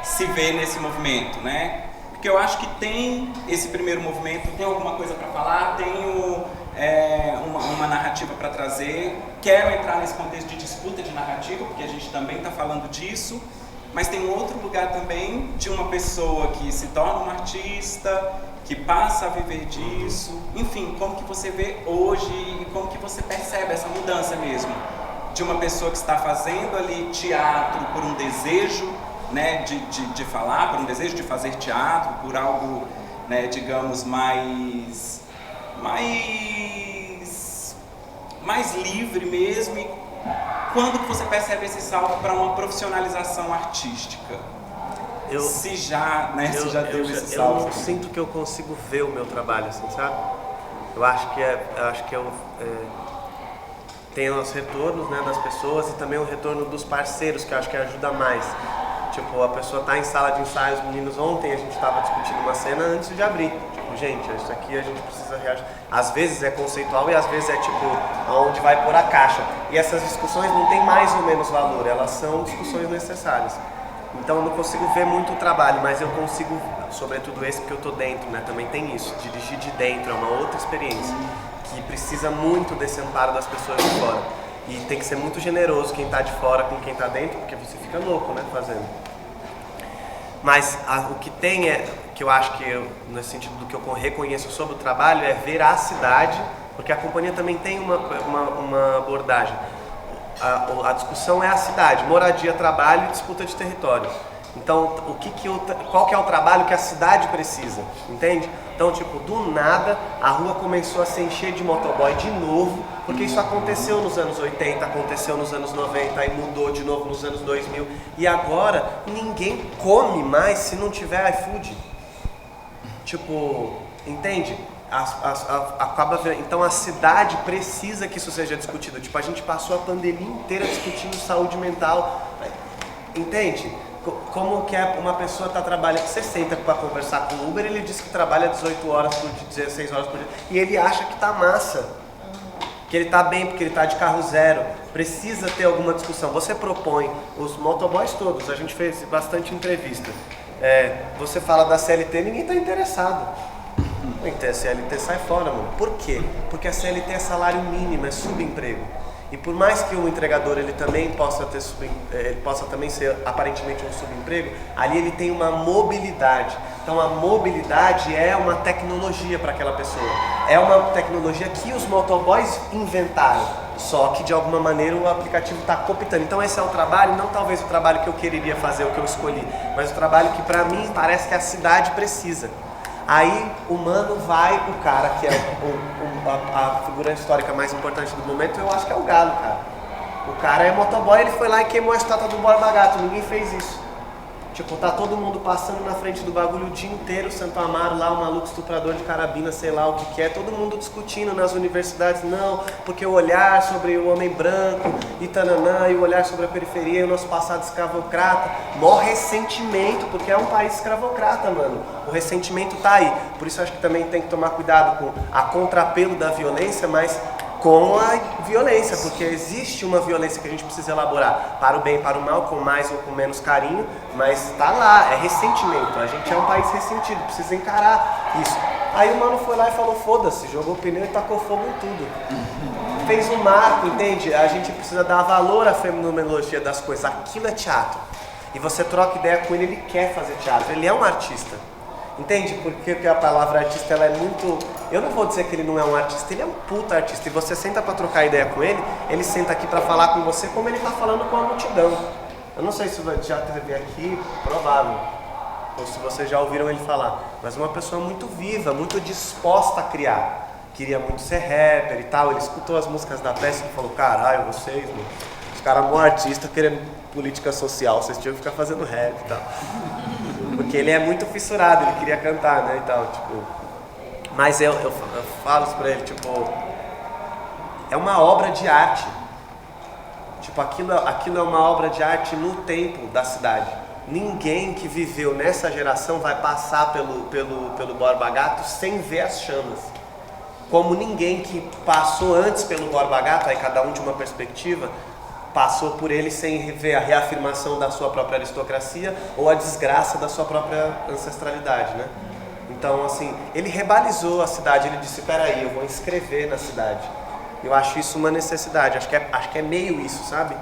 se vê nesse movimento, né? Porque eu acho que tem esse primeiro movimento, tem alguma coisa para falar, tenho uma narrativa para trazer, quero entrar nesse contexto de disputa de narrativa, porque a gente também está falando disso, mas tem um outro lugar também de uma pessoa que se torna uma artista, que passa a viver disso. Enfim, como que você vê hoje e como que você percebe essa mudança mesmo? De uma pessoa que está fazendo ali teatro por um desejo, né, de falar, por um desejo de fazer teatro, por algo, né, digamos, mais livre mesmo. E quando que você percebe esse salto para uma profissionalização artística? Se já deu esse salto? Eu não sinto que eu consigo ver o meu trabalho, assim, sabe? Eu acho que tem os retornos, né, das pessoas e também o retorno dos parceiros, que eu acho que ajuda mais. Tipo, a pessoa tá em sala de ensaio, os meninos, ontem a gente estava discutindo uma cena antes de abrir. Tipo, gente, isso aqui a gente precisa reagir. Às vezes é conceitual e às vezes é tipo, aonde vai pôr a caixa. E essas discussões não têm mais ou menos valor, elas são discussões necessárias. Então eu não consigo ver muito o trabalho, mas eu consigo, sobretudo esse, porque eu tô dentro, né? Também tem isso, dirigir de dentro, é uma outra experiência, que precisa muito desse amparo das pessoas de fora. E tem que ser muito generoso quem tá de fora com quem tá dentro, porque você fica louco, né, fazendo. Mas o que tem que eu acho que, nesse sentido do que eu reconheço sobre o trabalho, é veracidade, porque a companhia também tem uma abordagem. A discussão é a cidade, moradia, trabalho e disputa de território. Então, qual que é o trabalho que a cidade precisa, entende? Então, tipo, do nada, a rua começou a se encher de motoboy de novo, porque isso aconteceu nos anos 80, aconteceu nos anos 90 e mudou de novo nos anos 2000. E agora, ninguém come mais se não tiver iFood. Tipo, entende? Então a cidade precisa que isso seja discutido. Tipo, a gente passou a pandemia inteira discutindo saúde mental. Entende? Como que uma pessoa está trabalhando, você senta para conversar com o Uber, ele diz que trabalha 18 horas por dia, 16 horas por dia, e ele acha que tá massa, que ele tá bem porque ele tá de carro zero. Precisa ter alguma discussão. Você propõe, os motoboys todos, a gente fez bastante entrevista, você fala da CLT, ninguém tá interessado. Não tem CLT, sai fora, mano. Por quê? Porque a CLT é salário mínimo, é subemprego. E por mais que o entregador ele também possa também ser aparentemente um subemprego, ali ele tem uma mobilidade. Então a mobilidade é uma tecnologia para aquela pessoa. É uma tecnologia que os motoboys inventaram, só que de alguma maneira o aplicativo está cooptando. Então esse é o trabalho, não talvez o trabalho que eu queria fazer, o que eu escolhi, mas o trabalho que para mim parece que a cidade precisa. Aí o mano vai, o cara que é a figura histórica mais importante do momento, eu acho que é o Galo, cara. O cara é motoboy, ele foi lá e queimou a estátua do Borba Gato, ninguém fez isso. Tipo, tá todo mundo passando na frente do bagulho o dia inteiro, Santo Amaro lá, o maluco estuprador de carabina, sei lá o que é, todo mundo discutindo nas universidades, não, porque o olhar sobre o homem branco e tananã, e o olhar sobre a periferia e o nosso passado escravocrata, mó ressentimento, porque é um país escravocrata, mano, o ressentimento tá aí, por isso eu acho que também tem que tomar cuidado com a contrapelo da violência, mas com a violência, porque existe uma violência que a gente precisa elaborar para o bem e para o mal, com mais ou com menos carinho, mas tá lá, é ressentimento, a gente é um país ressentido, precisa encarar isso. Aí o mano foi lá e falou, foda-se, jogou pneu e tacou fogo em tudo. Fez um marco, entende? A gente precisa dar valor à fenomenologia das coisas, aquilo é teatro. E você troca ideia com ele, ele quer fazer teatro, ele é um artista. Entende? Porque a palavra artista ela é muito... Eu não vou dizer que ele não é um artista, ele é um puta artista. E você senta pra trocar ideia com ele senta aqui pra falar com você como ele tá falando com a multidão. Eu não sei se já teve aqui, provável, ou se vocês já ouviram ele falar. Mas uma pessoa muito viva, muito disposta a criar. Queria muito ser rapper e tal. Ele escutou as músicas da peça e falou, caralho, vocês, mano, os caras mó artista querendo política social, vocês tinham que ficar fazendo rap e tal. Porque ele é muito fissurado, ele queria cantar, né, e tal, tipo... Mas eu falo isso pra ele, tipo... É uma obra de arte. Tipo, aquilo é uma obra de arte no tempo da cidade. Ninguém que viveu nessa geração vai passar pelo Borba Gato sem ver as chamas. Como ninguém que passou antes pelo Borba Gato, aí cada um de uma perspectiva... passou por ele sem ver a reafirmação da sua própria aristocracia ou a desgraça da sua própria ancestralidade, né? Então, assim, ele rebalizou a cidade, ele disse, peraí, eu vou inscrever na cidade. Eu acho isso uma necessidade, acho que é meio isso, sabe?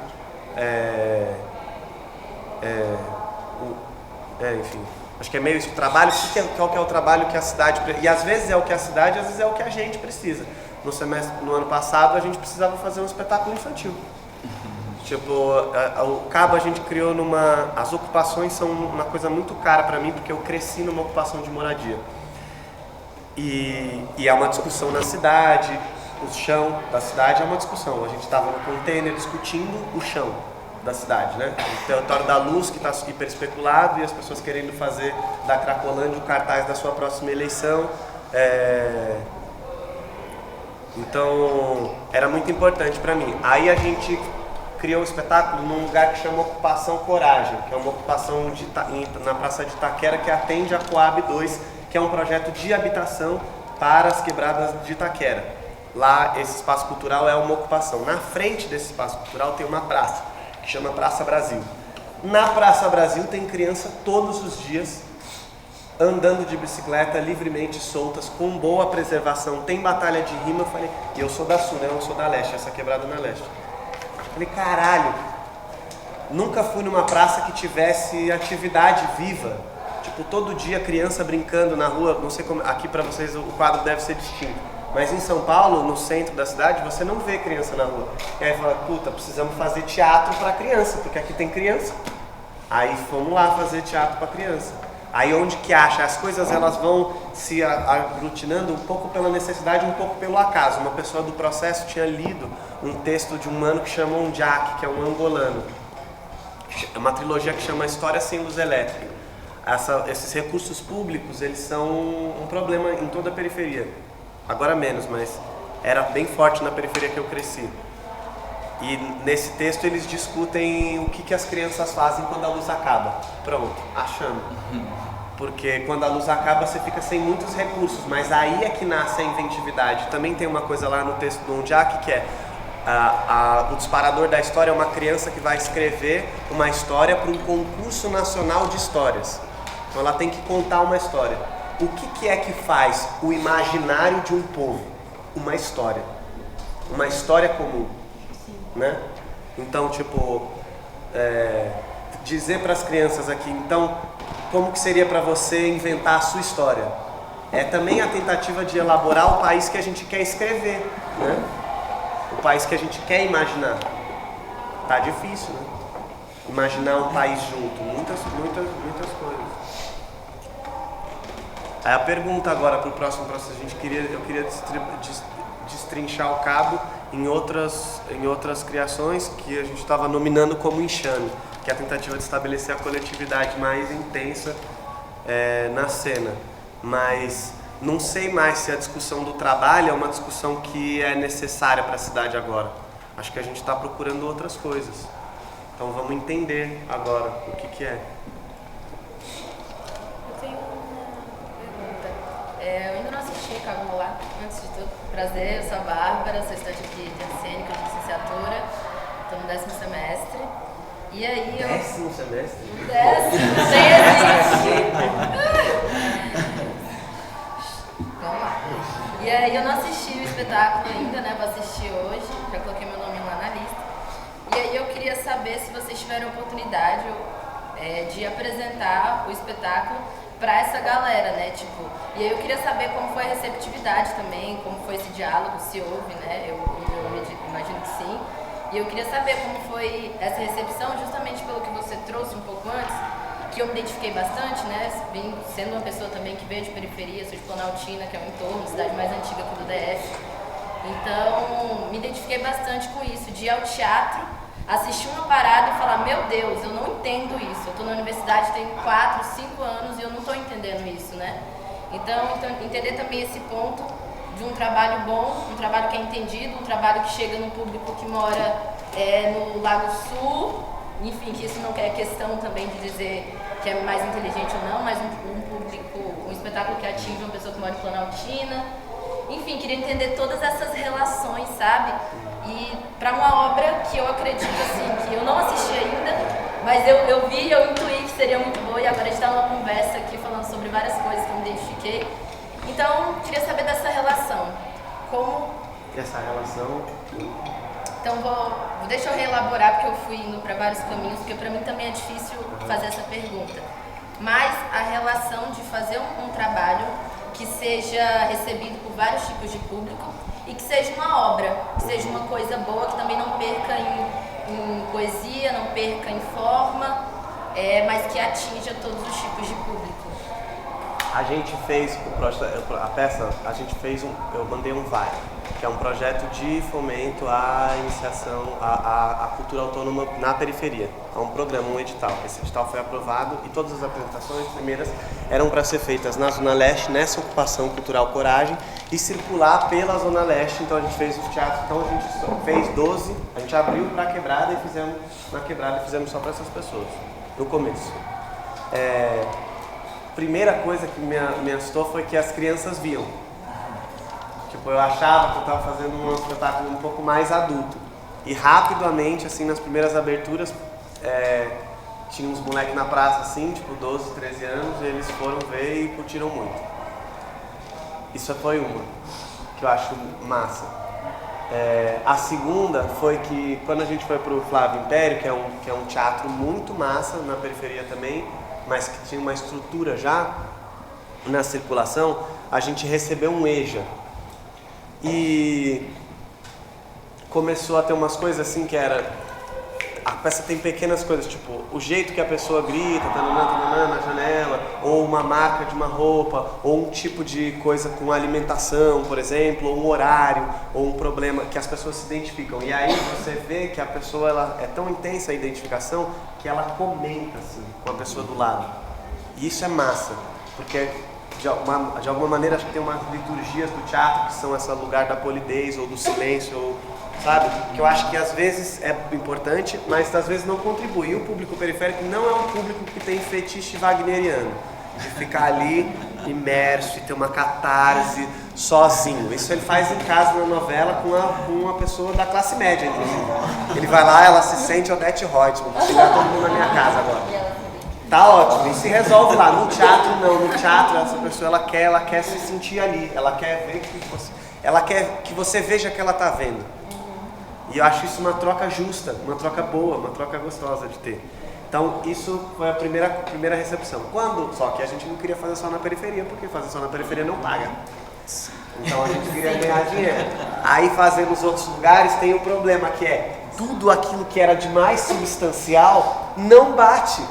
Enfim, acho que é meio isso, o trabalho, qual que é o trabalho que a cidade, e às vezes é o que a cidade, às vezes é o que a gente precisa. No ano passado a gente precisava fazer um espetáculo infantil. Tipo, o Cabo a gente criou as ocupações são uma coisa muito cara pra mim, porque eu cresci numa ocupação de moradia. E é uma discussão na cidade, o chão da cidade é uma discussão. A gente estava no container discutindo o chão da cidade, né? O território da luz que está hiper especulado e as pessoas querendo fazer da Cracolândia o cartaz da sua próxima eleição. Então, era muito importante pra mim. Aí a gente criou um espetáculo num lugar que chama Ocupação Coragem, que é uma ocupação na Praça de Itaquera que atende a Coab 2, que é um projeto de habitação para as quebradas de Itaquera. Lá, esse espaço cultural é uma ocupação. Na frente desse espaço cultural tem uma praça, que chama Praça Brasil. Na Praça Brasil tem criança todos os dias andando de bicicleta, livremente soltas, com boa preservação. Tem batalha de rima, eu falei, e eu sou da Sul, né? Eu sou da Leste, essa quebrada na Leste. Falei, caralho, nunca fui numa praça que tivesse atividade viva. Tipo, todo dia criança brincando na rua, não sei como, aqui pra vocês o quadro deve ser distinto. Mas em São Paulo, no centro da cidade, você não vê criança na rua. E aí fala, puta, precisamos fazer teatro pra criança, porque aqui tem criança. Aí fomos lá fazer teatro pra criança. Aí onde que acha? As coisas elas vão se aglutinando um pouco pela necessidade, um pouco pelo acaso. Uma pessoa do processo tinha lido um texto de um mano que chama Ondiak, que é um angolano. É uma trilogia que chama História Sem Luz Elétrica. Esses recursos públicos, eles são um problema em toda a periferia. Agora menos, mas era bem forte na periferia que eu cresci. E nesse texto eles discutem o que as crianças fazem quando a luz acaba. Pronto, achando. Porque quando a luz acaba você fica sem muitos recursos, mas aí é que nasce a inventividade. Também tem uma coisa lá no texto do Ondiak que é o disparador da história é uma criança que vai escrever uma história para um concurso nacional de histórias. Então ela tem que contar uma história. O que é que faz o imaginário de um povo? Uma história. Uma história comum. né? Então, tipo, dizer para as crianças aqui, então, como que seria para você inventar a sua história? É também a tentativa de elaborar o país que a gente quer escrever, né? O país que a gente quer imaginar. Tá difícil, né? Imaginar um país junto, muitas coisas. Aí a pergunta agora para o próximo processo, eu queria destrinchar o cabo em outras criações que a gente estava nominando como enxame, que é a tentativa de estabelecer a coletividade mais intensa na cena. Mas não sei mais se a discussão do trabalho é uma discussão que é necessária para a cidade agora. Acho que a gente está procurando outras coisas. Então vamos entender agora o que é. Eu tenho uma pergunta. Eu ainda não assisti Cabo lá, antes de tudo. Prazer, eu sou a Bárbara, sou estudante aqui de arte cênica, de licenciatura. Estou no 10º semestre. E aí eu... 10º semestre? 10º, nem existe. Vamos lá. E aí eu não assisti o espetáculo ainda, né? Vou assistir hoje, já coloquei meu nome lá na lista. E aí eu queria saber se vocês tiveram a oportunidade de apresentar o espetáculo para essa galera, né? Tipo, e aí eu queria saber como foi a receptividade também, como foi esse diálogo, se houve, né? Eu imagino que sim. E eu queria saber como foi essa recepção, justamente pelo que você trouxe um pouco antes, que eu me identifiquei bastante, né? Sendo uma pessoa também que veio de periferia, sou de Planaltina, que é um entorno, cidade mais antiga aqui do DF. Então, me identifiquei bastante com isso, de ir ao teatro, assistir uma parada e falar, meu Deus, eu não entendo isso. Eu estou na universidade tem 4, 5 anos e eu não estou entendendo isso, né? Então, entender também esse ponto de um trabalho bom, um trabalho que é entendido, um trabalho que chega no público que mora no Lago Sul, enfim, que isso não é questão também de dizer que é mais inteligente ou não, mas um público, um espetáculo que atinge uma pessoa que mora em Planaltina. Enfim, queria entender todas essas relações, sabe? E para uma obra que eu acredito, assim, que eu não assisti ainda, mas eu vi, eu intuí que seria muito boa, e agora a gente está numa conversa aqui falando sobre várias coisas que eu me identifiquei. Então, queria saber dessa relação. Como... Essa relação... Então, deixa eu reelaborar, porque eu fui indo para vários caminhos, porque para mim também é difícil fazer essa pergunta. Mas a relação de fazer um trabalho que seja recebido por vários tipos de público e que seja uma obra, que seja uma coisa boa, que também não perca em poesia, não perca em forma, mas que atinja todos os tipos de público. A gente fez a peça, eu mandei um VAI, que é um projeto de fomento à iniciação, à cultura autônoma na periferia. É um programa, um edital. Esse edital foi aprovado e todas as apresentações primeiras eram para ser feitas na Zona Leste, nessa ocupação cultural Coragem, e circular pela Zona Leste. Então a gente fez os teatros, então a gente fez 12, a gente abriu para a Quebrada e fizemos só para essas pessoas, no começo. Primeira coisa que me assustou foi que as crianças viam. Tipo, eu achava que eu estava fazendo um espetáculo um pouco mais adulto. E rapidamente, assim, nas primeiras aberturas, tinha uns moleques na praça, assim, tipo 12, 13 anos, e eles foram ver e curtiram muito. Isso foi uma, que eu acho massa. A segunda foi que, quando a gente foi pro Flávio Império, que é um teatro muito massa, na periferia também, mas que tinha uma estrutura já na circulação, a gente recebeu um EJA. E começou a ter umas coisas assim que era... A peça tem pequenas coisas, tipo, o jeito que a pessoa grita, tananã, tananã, na janela, ou uma marca de uma roupa, ou um tipo de coisa com alimentação, por exemplo, ou um horário, ou um problema que as pessoas se identificam. E aí você vê que a pessoa, ela é tão intensa a identificação que ela comenta assim, com a pessoa do lado. E isso é massa, porque de alguma maneira acho que tem umas liturgias do teatro que são esse lugar da polidez ou do silêncio, ou, sabe? Que eu acho que às vezes é importante, mas às vezes não contribui. E o público periférico não é um público que tem fetiche wagneriano, de ficar ali imerso e ter uma catarse sozinho. Isso ele faz em casa na novela com uma pessoa da classe média, inclusive. Ele vai lá, ela se sente Odete Reutemann, vou chegar todo mundo na minha casa agora. Tá ótimo, e se resolve lá. No teatro não, no teatro essa pessoa ela quer se sentir ali, ela quer ver ela quer que você veja que ela tá vendo. E eu acho isso uma troca justa, uma troca boa, uma troca gostosa de ter. Então isso foi a primeira recepção. Só que a gente não queria fazer só na periferia, porque fazer só na periferia não paga. Então a gente queria ganhar dinheiro. Aí fazer nos outros lugares tem um problema que é tudo aquilo que era de mais substancial não bate,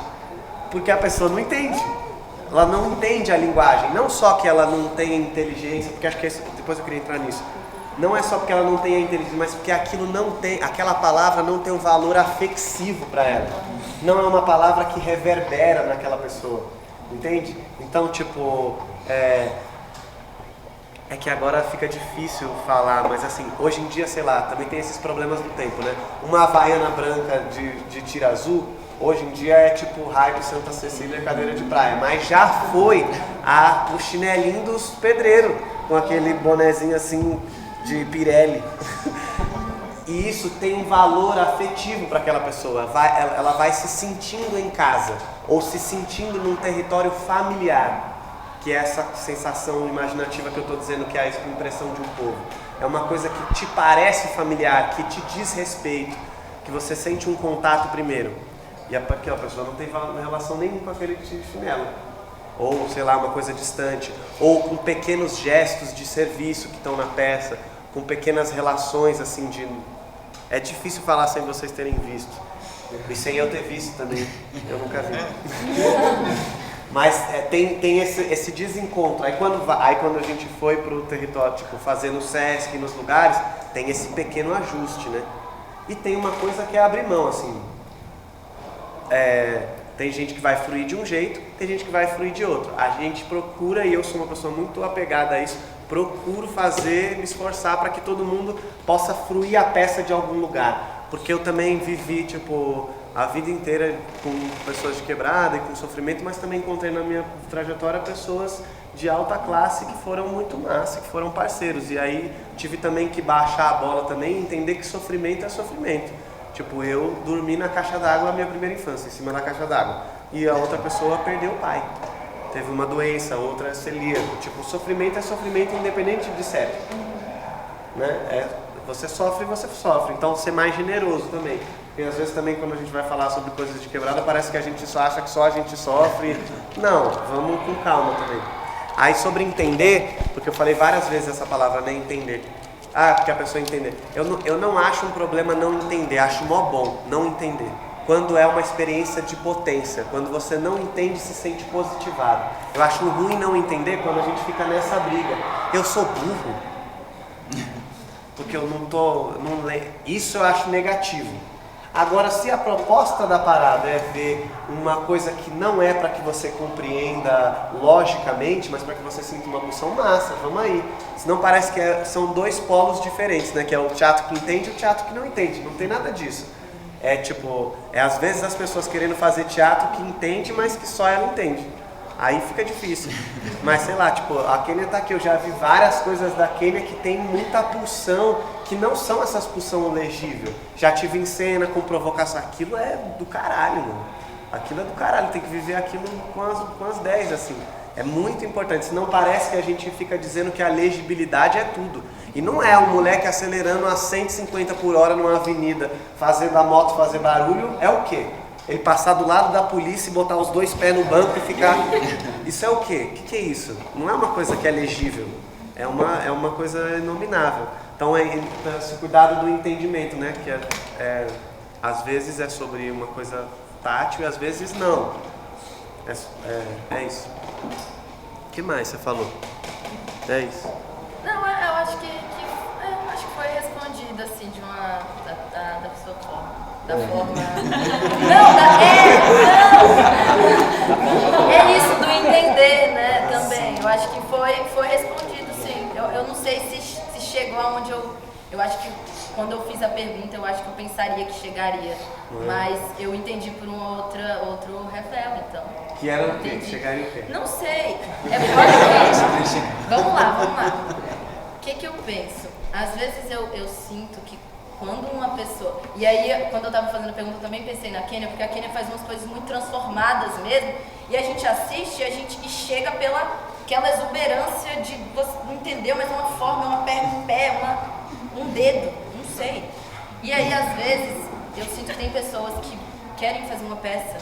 porque a pessoa não entende. Ela não entende a linguagem. Não só que ela não tem inteligência, porque acho que depois eu queria entrar nisso. Não é só porque ela não tem a inteligência, mas porque aquela palavra não tem um valor afexivo para ela. Não é uma palavra que reverbera naquela pessoa, entende? Então, tipo, é que agora fica difícil falar, mas assim, hoje em dia, sei lá, também tem esses problemas do tempo, né? Uma havaiana branca de tira azul, hoje em dia é tipo o raio de Santa Cecília, cadeira de praia, mas já foi o chinelinho dos pedreiros, com aquele bonezinho assim de Pirelli. E isso tem um valor afetivo para aquela pessoa. Ela vai se sentindo em casa, ou se sentindo num território familiar, que é essa sensação imaginativa que eu estou dizendo, que é a impressão de um povo. É uma coisa que te parece familiar, que te diz respeito, que você sente um contato primeiro. E aquela pessoa não tem relação nenhuma com aquele chinelo. Ou, sei lá, uma coisa distante. Ou com pequenos gestos de serviço que estão na peça, com pequenas relações, assim, de... É difícil falar sem vocês terem visto. E sem eu ter visto também. Eu nunca vi. Mas tem esse desencontro. Aí quando a gente foi pro território, tipo, fazer no Sesc, nos lugares, tem esse pequeno ajuste, né? E tem uma coisa que é abrir mão, assim. Tem gente que vai fluir de um jeito, tem gente que vai fluir de outro. A gente procura, e eu sou uma pessoa muito apegada a isso, procuro me esforçar para que todo mundo possa fluir a peça de algum lugar. Porque eu também vivi, tipo, a vida inteira com pessoas de quebrada e com sofrimento, mas também encontrei na minha trajetória pessoas de alta classe que foram muito massa, que foram parceiros. E aí tive também que baixar a bola também e entender que sofrimento é sofrimento. Tipo, eu dormi na caixa d'água a minha primeira infância, em cima da caixa d'água. E a outra pessoa perdeu o pai. Teve uma doença, outra é celíaco. Tipo, sofrimento é sofrimento independente de CEP. Né? Você sofre, então ser mais generoso também. E às vezes também quando a gente vai falar sobre coisas de quebrada, parece que a gente só acha que só a gente sofre. Não, vamos com calma também. Aí sobre entender, porque eu falei várias vezes essa palavra, né, entender. Porque a pessoa entender. Eu não acho um problema não entender, acho mó bom não entender. Quando é uma experiência de potência, quando você não entende e se sente positivado. Eu acho ruim não entender quando a gente fica nessa briga. Eu sou burro. Porque eu isso eu acho negativo. Agora, se a proposta da parada é ver uma coisa que não é para que você compreenda logicamente, mas para que você sinta uma emoção massa, vamos aí. Senão parece que são dois polos diferentes, né? Que é o teatro que entende e o teatro que não entende. Não tem nada disso. Às vezes as pessoas querendo fazer teatro que entende, mas que só ela entende. Aí fica difícil. Mas sei lá, tipo, a Kênia tá aqui, eu já vi várias coisas da Kênia que tem muita pulsão, que não são essas pulsão legível. Já tive em cena com provocação, aquilo é do caralho, mano. Aquilo é do caralho, tem que viver aquilo com as 10, assim. É muito importante, senão parece que a gente fica dizendo que a legibilidade é tudo. E não é um moleque acelerando a 150 por hora numa avenida, fazendo a moto fazer barulho, é o quê? Ele passar do lado da polícia e botar os dois pés no banco e ficar... Isso é o quê? O que é isso? Não é uma coisa que é legível, é uma coisa inominável. Então esse cuidado do entendimento, né? Que às vezes é sobre uma coisa tátil e às vezes não. É isso. O que mais você falou? É isso. Não, eu acho que foi respondido assim da sua forma. Da forma. É isso do entender, né? Também. Eu acho que foi respondido, sim. Eu não sei se chegou aonde eu acho que quando eu fiz a pergunta, eu acho que eu pensaria que chegaria. Mas eu entendi por outro revel, então. Que era o quê? Chegaria o quê? Não sei. Vamos lá. O que eu penso? Às vezes eu sinto que quando uma pessoa... E aí, quando eu tava fazendo a pergunta, eu também pensei na Kênia, porque a Kênia faz umas coisas muito transformadas mesmo, e a gente assiste e chega aquela exuberância de você não entender, mas uma forma, uma perna, um pé, um dedo, não sei. E aí, às vezes, eu sinto que tem pessoas que querem fazer uma peça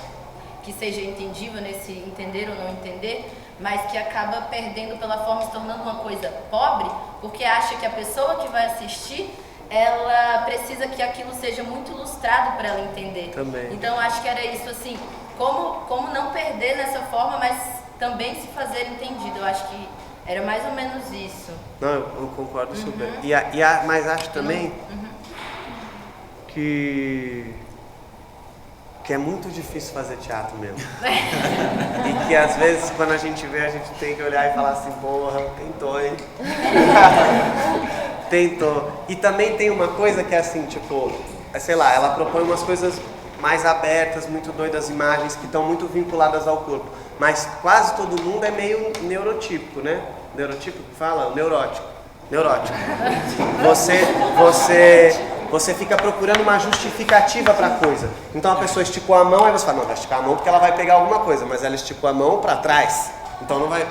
que seja entendível nesse entender ou não entender, mas que acaba perdendo pela forma, se tornando uma coisa pobre, porque acha que a pessoa que vai assistir, ela precisa que aquilo seja muito ilustrado para ela entender. Também. Então, acho que era isso, assim, como não perder nessa forma, mas também se fazer entendido. Eu acho que era mais ou menos isso. Não, eu concordo super. Mas acho também que é muito difícil fazer teatro mesmo. E que às vezes quando a gente vê, a gente tem que olhar e falar assim, porra, tentou, hein? Tentou. E também tem uma coisa que é assim, tipo, sei lá, ela propõe umas coisas mais abertas, muito doidas, imagens que estão muito vinculadas ao corpo. Mas quase todo mundo é meio neurotípico, né? Neurotípico que fala? Neurótico. Você fica procurando uma justificativa para a coisa. Então a pessoa esticou a mão, aí você fala, não, vai esticar a mão porque ela vai pegar alguma coisa, mas ela esticou a mão para trás. Então não vai.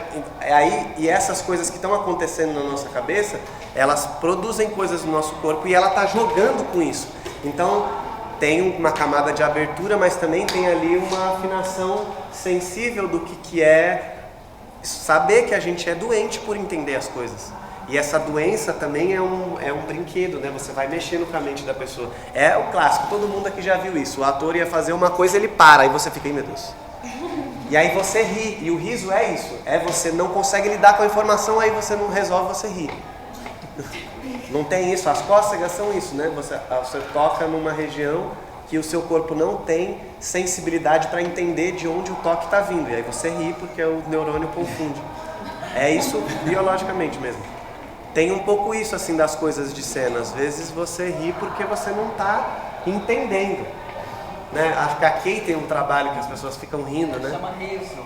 E essas coisas que estão acontecendo na nossa cabeça, elas produzem coisas no nosso corpo e ela está jogando com isso. Então tem uma camada de abertura, mas também tem ali uma afinação sensível do que é saber que a gente é doente por entender as coisas. E essa doença também é um brinquedo, né? Você vai mexendo com a mente da pessoa. É o clássico, todo mundo aqui já viu isso. O ator ia fazer uma coisa, ele para, e você fica, meu Deus. E aí você ri, e o riso é isso. É você não consegue lidar com a informação, aí você não resolve, você ri. Não tem isso, as cócegas são isso, né? Você toca numa região que o seu corpo não tem sensibilidade para entender de onde o toque está vindo. E aí você ri porque o neurônio confunde. É isso biologicamente mesmo. Tem um pouco isso assim das coisas de cena. Às vezes você ri porque você não está entendendo. Né? Acho que a Kay tem um trabalho que as pessoas ficam rindo, né? Chama riso.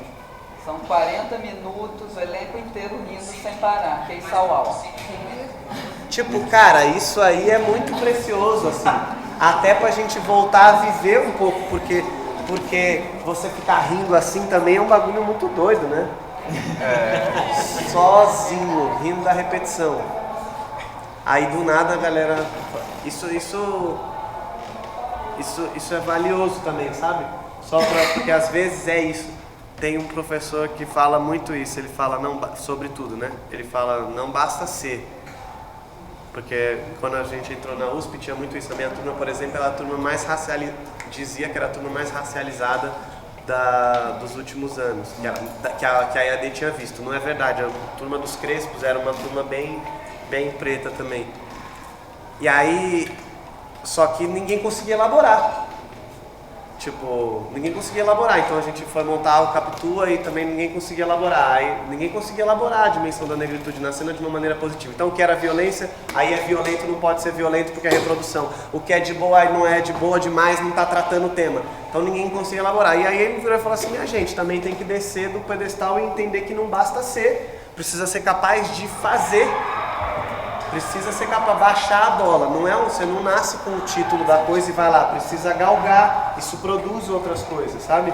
São 40 minutos, o elenco inteiro rindo sem parar. Kay Sawal. Tipo, cara, isso aí é muito precioso, assim. Até pra gente voltar a viver um pouco, porque você ficar rindo assim também é um bagulho muito doido, né? Sozinho, rindo da repetição. Aí do nada a galera. Isso é valioso também, sabe? Porque às vezes é isso. Tem um professor que fala muito isso, ele fala sobre tudo, né? Ele fala, não basta ser. Porque quando a gente entrou na USP tinha muito isso. A minha turma, por exemplo, era a turma mais dizia que era a turma mais racializada dos últimos anos, que a EAD tinha visto. Não é verdade, a turma dos Crespos era uma turma bem preta também. E aí, só que ninguém conseguia elaborar. Tipo, ninguém conseguia elaborar, então a gente foi montar o Capitua e também ninguém conseguia elaborar. Aí ninguém conseguia elaborar a dimensão da negritude na cena de uma maneira positiva. Então o que era violência, aí é violento, não pode ser violento porque é reprodução. O que é de boa, aí não é de boa demais, não está tratando o tema. Então ninguém conseguia elaborar. E aí ele virou e falou assim, minha gente, também tem que descer do pedestal e entender que não basta ser, precisa ser capaz de fazer. Precisa ser capaz de baixar a bola, você não nasce com o título da coisa e vai lá, precisa galgar, isso produz outras coisas, sabe?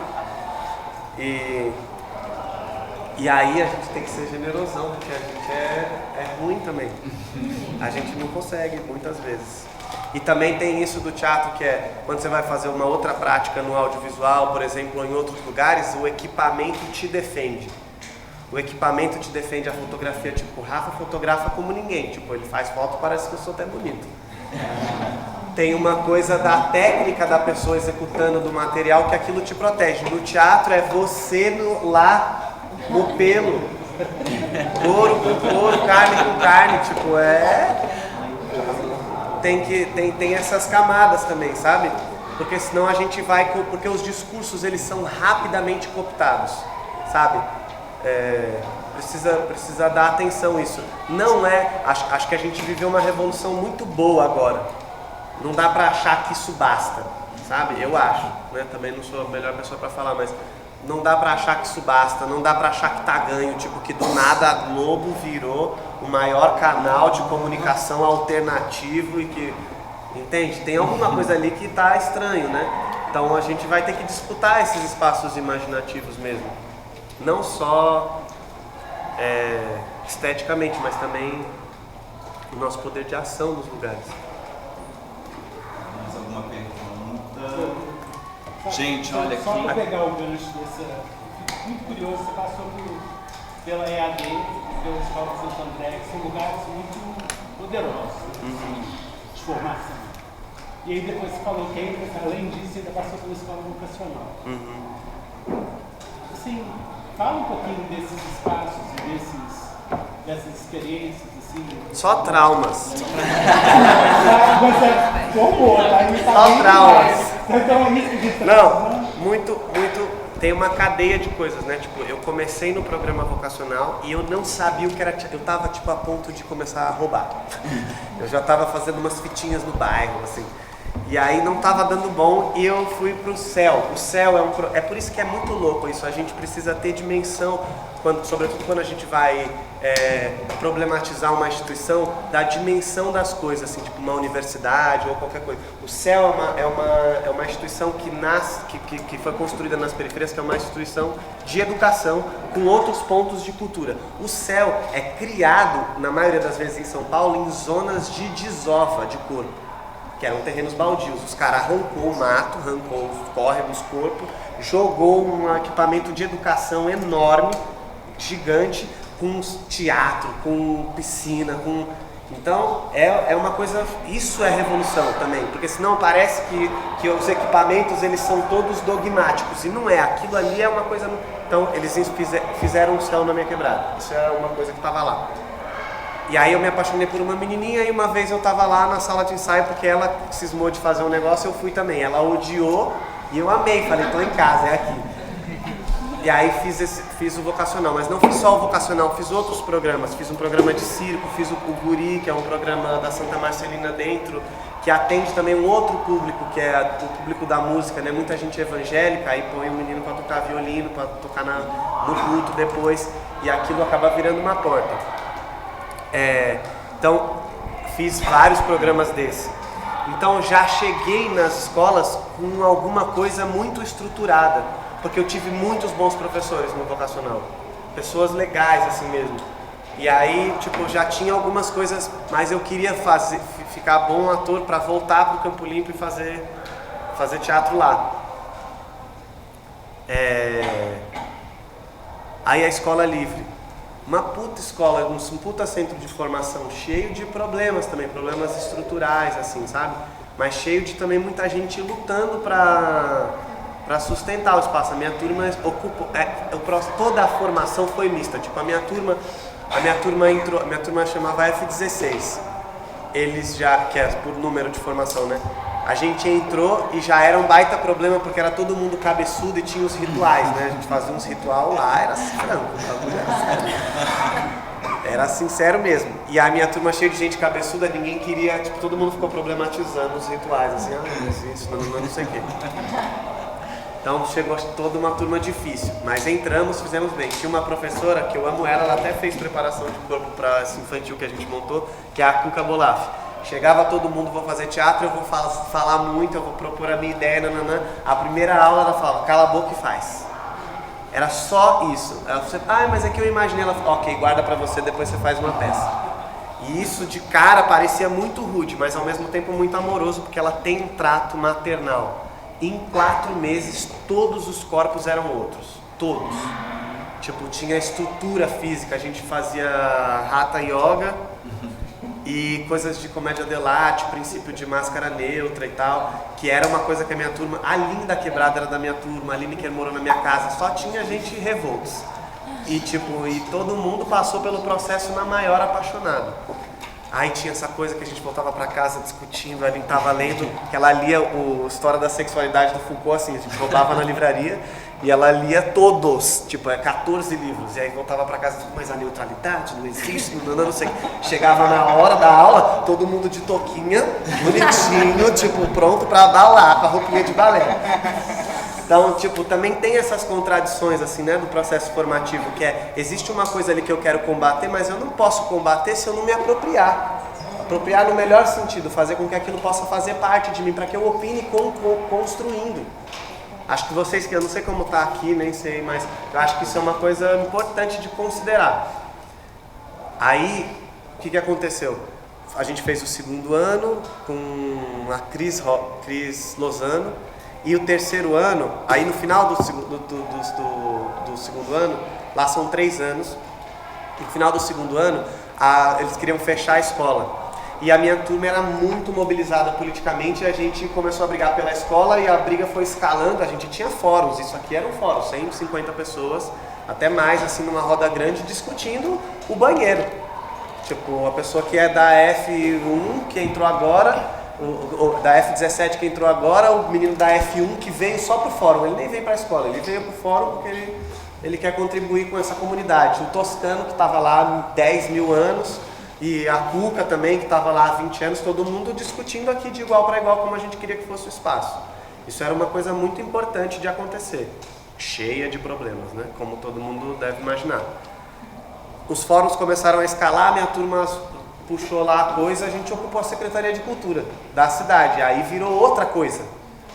E aí a gente tem que ser generosão, porque a gente é ruim também, a gente não consegue muitas vezes. E também tem isso do teatro que é, quando você vai fazer uma outra prática no audiovisual, por exemplo, ou em outros lugares, o equipamento te defende. O equipamento te defende a fotografia, tipo, o Rafa fotografa como ninguém, tipo, ele faz foto, parece que eu sou até bonito. Tem uma coisa da técnica da pessoa executando do material que aquilo te protege. No teatro é você lá no pelo, couro com couro, carne com carne, tipo, tem essas camadas também, sabe? Porque senão a gente vai, porque os discursos eles são rapidamente cooptados, sabe? Precisa dar atenção a isso. Não acho que a gente viveu uma revolução muito boa agora. Não dá pra achar que isso basta, sabe? Eu acho, né? Também não sou a melhor pessoa pra falar, mas não dá pra achar que isso basta, não dá pra achar que tá ganho, tipo, que do nada a Globo virou o maior canal de comunicação alternativo e que, entende? Tem alguma coisa ali que tá estranho, né? Então a gente vai ter que disputar esses espaços imaginativos mesmo. Não só esteticamente, mas também o nosso poder de ação nos lugares. Gente, olha Só para aqui. pegar o gancho dessa. Fico muito curioso, você passou pela EAD, pela Escola de Santo André, que são lugares muito poderosos de formação. E aí depois você falou que ainda, além disso, ainda passou pela escola vocacional. Assim, fala um pouquinho desses espaços e dessas experiências, assim. Só traumas. Você formou, tá? Só traumas. Então, risco de Não, muito. Tem uma cadeia de coisas, né? Tipo, eu comecei no programa vocacional e eu não sabia o que era. Eu tava, tipo, a ponto de começar a roubar. Eu já tava fazendo umas fitinhas no bairro, assim. E aí não tava dando bom e eu fui pro céu. O céu é por isso que é muito louco isso. A gente precisa ter dimensão, sobretudo quando a gente vai problematizar uma instituição, da dimensão das coisas, assim, tipo uma universidade ou qualquer coisa. O céu é uma instituição que nasce, que foi construída nas periferias, que é uma instituição de educação com outros pontos de cultura. O céu é criado, na maioria das vezes em São Paulo, em zonas de desova de corpo, que eram terrenos baldios. Os caras arrancou o mato, arrancou os córregos, corpo, jogou um equipamento de educação enorme, gigante, com teatro, com piscina, com... Então, é uma coisa... Isso é revolução também, porque senão parece que os equipamentos, eles são todos dogmáticos, e não é. Aquilo ali é uma coisa... Então, eles fizeram um céu na minha quebrada. Isso é uma coisa que estava lá. E aí eu me apaixonei por uma menininha e uma vez eu tava lá na sala de ensaio porque ela cismou de fazer um negócio, eu fui também. Ela odiou e eu amei, falei, tô em casa, é aqui. E aí fiz o vocacional, mas não fiz só o vocacional, fiz outros programas. Fiz um programa de circo, fiz o Guri, que é um programa da Santa Marcelina dentro, que atende também um outro público, que é o público da música, né? Muita gente evangélica, aí põe um menino para tocar violino, para tocar no culto depois, e aquilo acaba virando uma porta. Então, fiz vários programas desses. Então, já cheguei nas escolas com alguma coisa muito estruturada, porque eu tive muitos bons professores no vocacional, pessoas legais assim mesmo. E aí, tipo, já tinha algumas coisas, mas eu queria ficar bom ator para voltar pro Campo Limpo e fazer teatro lá. Aí a Escola Livre. Uma puta escola, um puta centro de formação, cheio de problemas também, problemas estruturais, assim, sabe? Mas cheio de também muita gente lutando pra sustentar o espaço. A minha turma toda a formação foi mista. Tipo, a minha turma chamava F16. Eles já, que é por número de formação, né? A gente entrou e já era um baita problema porque era todo mundo cabeçudo e tinha os rituais, né? A gente fazia uns ritual lá, era assim, franco, o bagulho era sério. Era sincero mesmo. E a minha turma cheia de gente cabeçuda, ninguém queria, tipo, todo mundo ficou problematizando os rituais, assim, isso, não sei o quê. Então chegou toda uma turma difícil, mas entramos, fizemos bem. Tinha uma professora, que eu amo ela até fez preparação de corpo para esse infantil que a gente montou, que é a Cuca Bolaf. Chegava todo mundo, vou fazer teatro, eu vou falar muito, eu vou propor a minha ideia, nananã. A primeira aula ela fala, cala a boca e faz. Era só isso. Ela falou, mas é que eu imaginei. Ela falou, ok, guarda pra você, depois você faz uma peça. E isso de cara parecia muito rude, mas ao mesmo tempo muito amoroso, porque ela tem um trato maternal. Em 4 meses, todos os corpos eram outros. Todos. Tipo, tinha estrutura física, a gente fazia Hatha Yoga e coisas de comédia dell'arte, princípio de máscara neutra e tal, que era uma coisa que a minha turma, a Linda Quebrada era da minha turma, a Aline que morou na minha casa, só tinha gente revoltos. E tipo, e todo mundo passou pelo processo na maior apaixonado. Aí tinha essa coisa que a gente voltava pra casa discutindo, a Aline tava lendo, que ela lia o História da Sexualidade do Foucault, assim, a gente roubava na livraria e ela lia todos, tipo, 14 livros, e aí voltava pra casa, mas a neutralidade não existe, não sei. Chegava na hora da aula, todo mundo de touquinha, bonitinho, tipo, pronto pra balar, com a roupinha de balé. Então, tipo, também tem essas contradições, assim, né, do processo formativo, que existe uma coisa ali que eu quero combater, mas eu não posso combater se eu não me apropriar. Apropriar no melhor sentido, fazer com que aquilo possa fazer parte de mim, para que eu opine construindo. Acho que vocês, que eu não sei como tá aqui, nem sei, mas eu acho que isso é uma coisa importante de considerar. Aí, o que aconteceu? A gente fez o 2º ano com a Cris Lozano, E o terceiro ano, aí no final do segundo ano, lá são 3 anos, no final do segundo ano, eles queriam fechar a escola. E a minha turma era muito mobilizada politicamente e a gente começou a brigar pela escola e a briga foi escalando. A gente tinha fóruns, isso aqui era um fórum, 150 pessoas, até mais, assim, numa roda grande, discutindo o banheiro. Tipo, a pessoa que é da F1, que entrou agora, da F17 que entrou agora, o menino da F1 que veio só pro fórum, ele nem veio para a escola, ele veio pro fórum porque ele quer contribuir com essa comunidade. O Toscano, que estava lá há 10 mil anos, e a Cuca também, que estava lá há 20 anos, todo mundo discutindo aqui de igual para igual como a gente queria que fosse o espaço. Isso era uma coisa muito importante de acontecer, cheia de problemas, né? Como todo mundo deve imaginar. Os fóruns começaram a escalar, minha turma puxou lá a coisa, a gente ocupou a Secretaria de Cultura da cidade, aí virou outra coisa,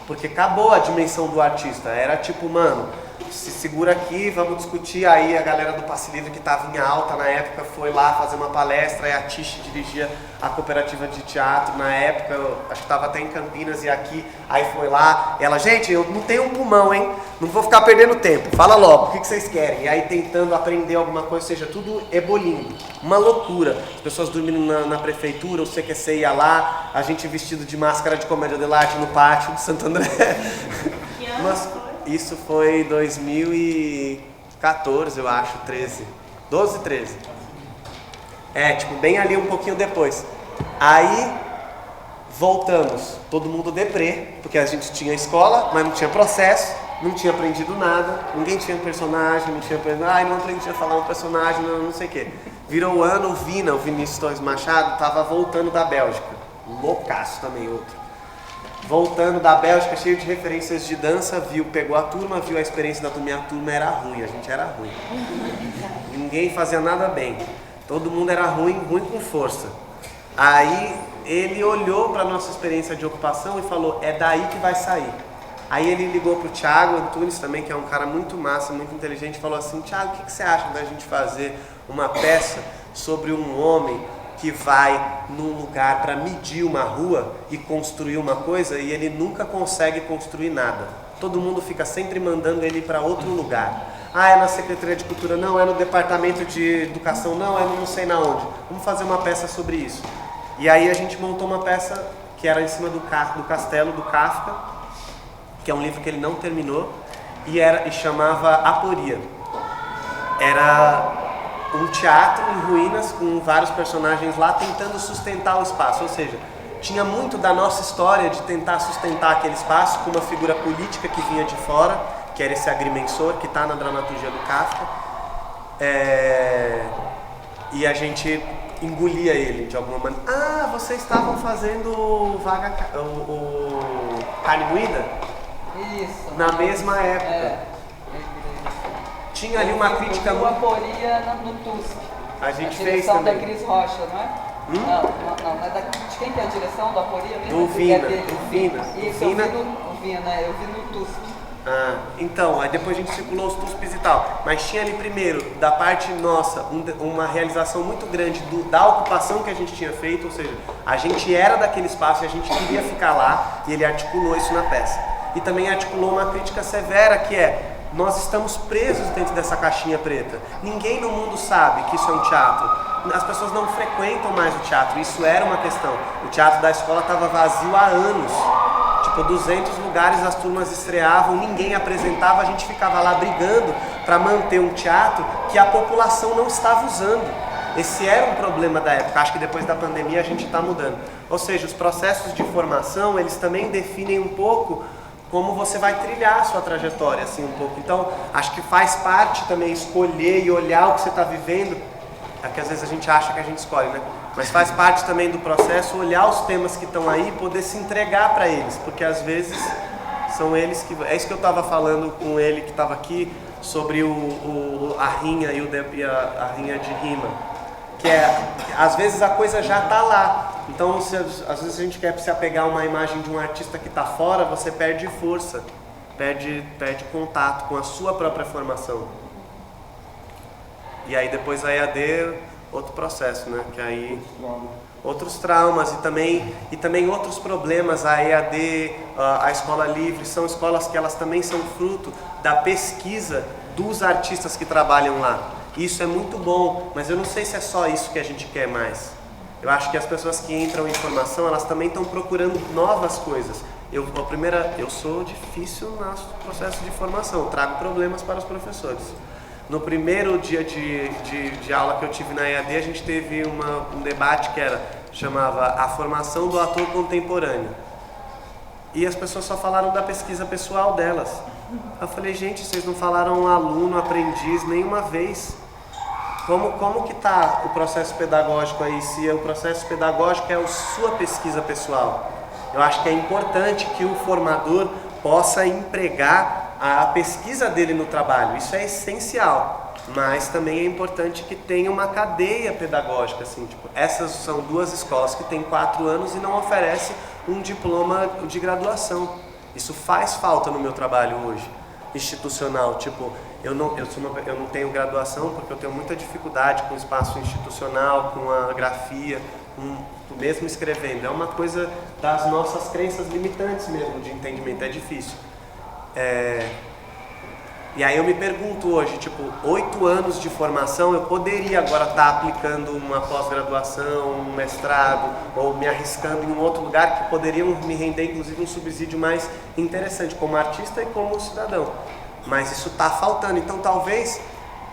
porque acabou a dimensão do artista, era tipo, mano, se segura aqui, vamos discutir. Aí a galera do Passe Livre, que estava em alta na época, foi lá fazer uma palestra, e a Tish dirigia a cooperativa de teatro na época, eu acho que estava até em Campinas e aqui, aí foi lá, ela, gente, eu não tenho um pulmão, hein, não vou ficar perdendo tempo, fala logo, o que vocês querem? E aí tentando aprender alguma coisa, ou seja, tudo ebolindo, uma loucura, as pessoas dormindo na prefeitura, o CQC ia lá, a gente vestido de máscara de comédia de arte no pátio de Santo André. Mas isso foi 2014, eu acho, 13. 12, 13. Tipo, bem ali um pouquinho depois. Aí, voltamos. Todo mundo deprê, porque a gente tinha escola, mas não tinha processo, não tinha aprendido nada, ninguém tinha personagem, não tinha aprendido, não aprendi a falar um personagem, não sei o quê. Virou o ano, o Vinícius Torres Machado, tava voltando da Bélgica. Loucaço também, outro. Voltando da Bélgica, cheio de referências de dança, pegou a turma, viu a experiência da turma, minha turma era ruim, a gente era ruim. Ninguém fazia nada bem, todo mundo era ruim com força. Aí ele olhou para a nossa experiência de ocupação e falou, é daí que vai sair. Aí ele ligou pro Thiago Antunes também, que é um cara muito massa, muito inteligente, e falou assim, Thiago, o que você acha da gente fazer uma peça sobre um homem que vai num lugar para medir uma rua e construir uma coisa e ele nunca consegue construir nada. Todo mundo fica sempre mandando ele para outro lugar. É na Secretaria de Cultura, não, é no Departamento de Educação, não, é não sei na onde. Vamos fazer uma peça sobre isso. E aí a gente montou uma peça que era em cima do Castelo do Kafka, que é um livro que ele não terminou, e chamava Aporia. Era um teatro em ruínas com vários personagens lá tentando sustentar o espaço, ou seja, tinha muito da nossa história de tentar sustentar aquele espaço com uma figura política que vinha de fora, que era esse agrimensor que está na dramaturgia do Kafka, e a gente engolia ele de alguma maneira. Vocês estavam fazendo o Carne Moída? Isso. Na mesma época. Tinha ali uma crítica muito... Aporia no TUSC. A gente fez direção também. Da Cris Rocha, não é? Não é da... De quem que é a direção do Aporia mesmo? Do Vina. Isso, eu vi no TUSC. Então, aí depois a gente circulou os TUSPs e tal. Mas tinha ali primeiro, da parte nossa, uma realização muito grande da ocupação que a gente tinha feito, ou seja, a gente era daquele espaço e a gente queria ficar lá, e ele articulou isso na peça. E também articulou uma crítica severa que nós estamos presos dentro dessa caixinha preta. Ninguém no mundo sabe que isso é um teatro. As pessoas não frequentam mais o teatro, isso era uma questão. O teatro da escola estava vazio há anos. Tipo, 200 lugares as turmas estreavam, ninguém apresentava, a gente ficava lá brigando para manter um teatro que a população não estava usando. Esse era um problema da época, acho que depois da pandemia a gente está mudando. Ou seja, os processos de formação, eles também definem um pouco como você vai trilhar a sua trajetória, assim, um pouco. Então, acho que faz parte também escolher e olhar o que você está vivendo. É que às vezes a gente acha que a gente escolhe, né? Mas faz parte também do processo olhar os temas que estão aí e poder se entregar para eles, porque às vezes são eles que... É isso que eu estava falando com ele que estava aqui, sobre a rinha e a rinha de rima. Que às vezes a coisa já está lá. Então, às vezes a gente quer se apegar a uma imagem de um artista que está fora, você perde força, perde contato com a sua própria formação. E aí depois a EAD, outro processo, né? Que aí outros traumas e também outros problemas. A EAD, a Escola Livre, são escolas que elas também são fruto da pesquisa dos artistas que trabalham lá. Isso é muito bom, mas eu não sei se é só isso que a gente quer mais. Eu acho que as pessoas que entram em formação, elas também estão procurando novas coisas. Eu sou difícil no processo de formação, trago problemas para os professores. No primeiro dia de aula que eu tive na EAD, a gente teve um debate que chamava a formação do ator contemporâneo. E as pessoas só falaram da pesquisa pessoal delas. Eu falei, gente, vocês não falaram aluno, aprendiz, nenhuma vez. Como que está o processo pedagógico aí, se o processo pedagógico é a sua pesquisa pessoal? Eu acho que é importante que o formador possa empregar a pesquisa dele no trabalho, isso é essencial, mas também é importante que tenha uma cadeia pedagógica, assim, tipo, essas são 2 escolas que têm 4 anos e não oferecem um diploma de graduação. Isso faz falta no meu trabalho hoje, institucional, tipo, eu não tenho graduação porque eu tenho muita dificuldade com o espaço institucional, com a grafia, mesmo escrevendo, é uma coisa das nossas crenças limitantes mesmo, de entendimento, é difícil. E aí eu me pergunto hoje, tipo, 8 anos de formação, eu poderia agora estar aplicando uma pós-graduação, um mestrado, ou me arriscando em um outro lugar que poderiam me render, inclusive, um subsídio mais interessante, como artista e como cidadão. Mas isso está faltando, então talvez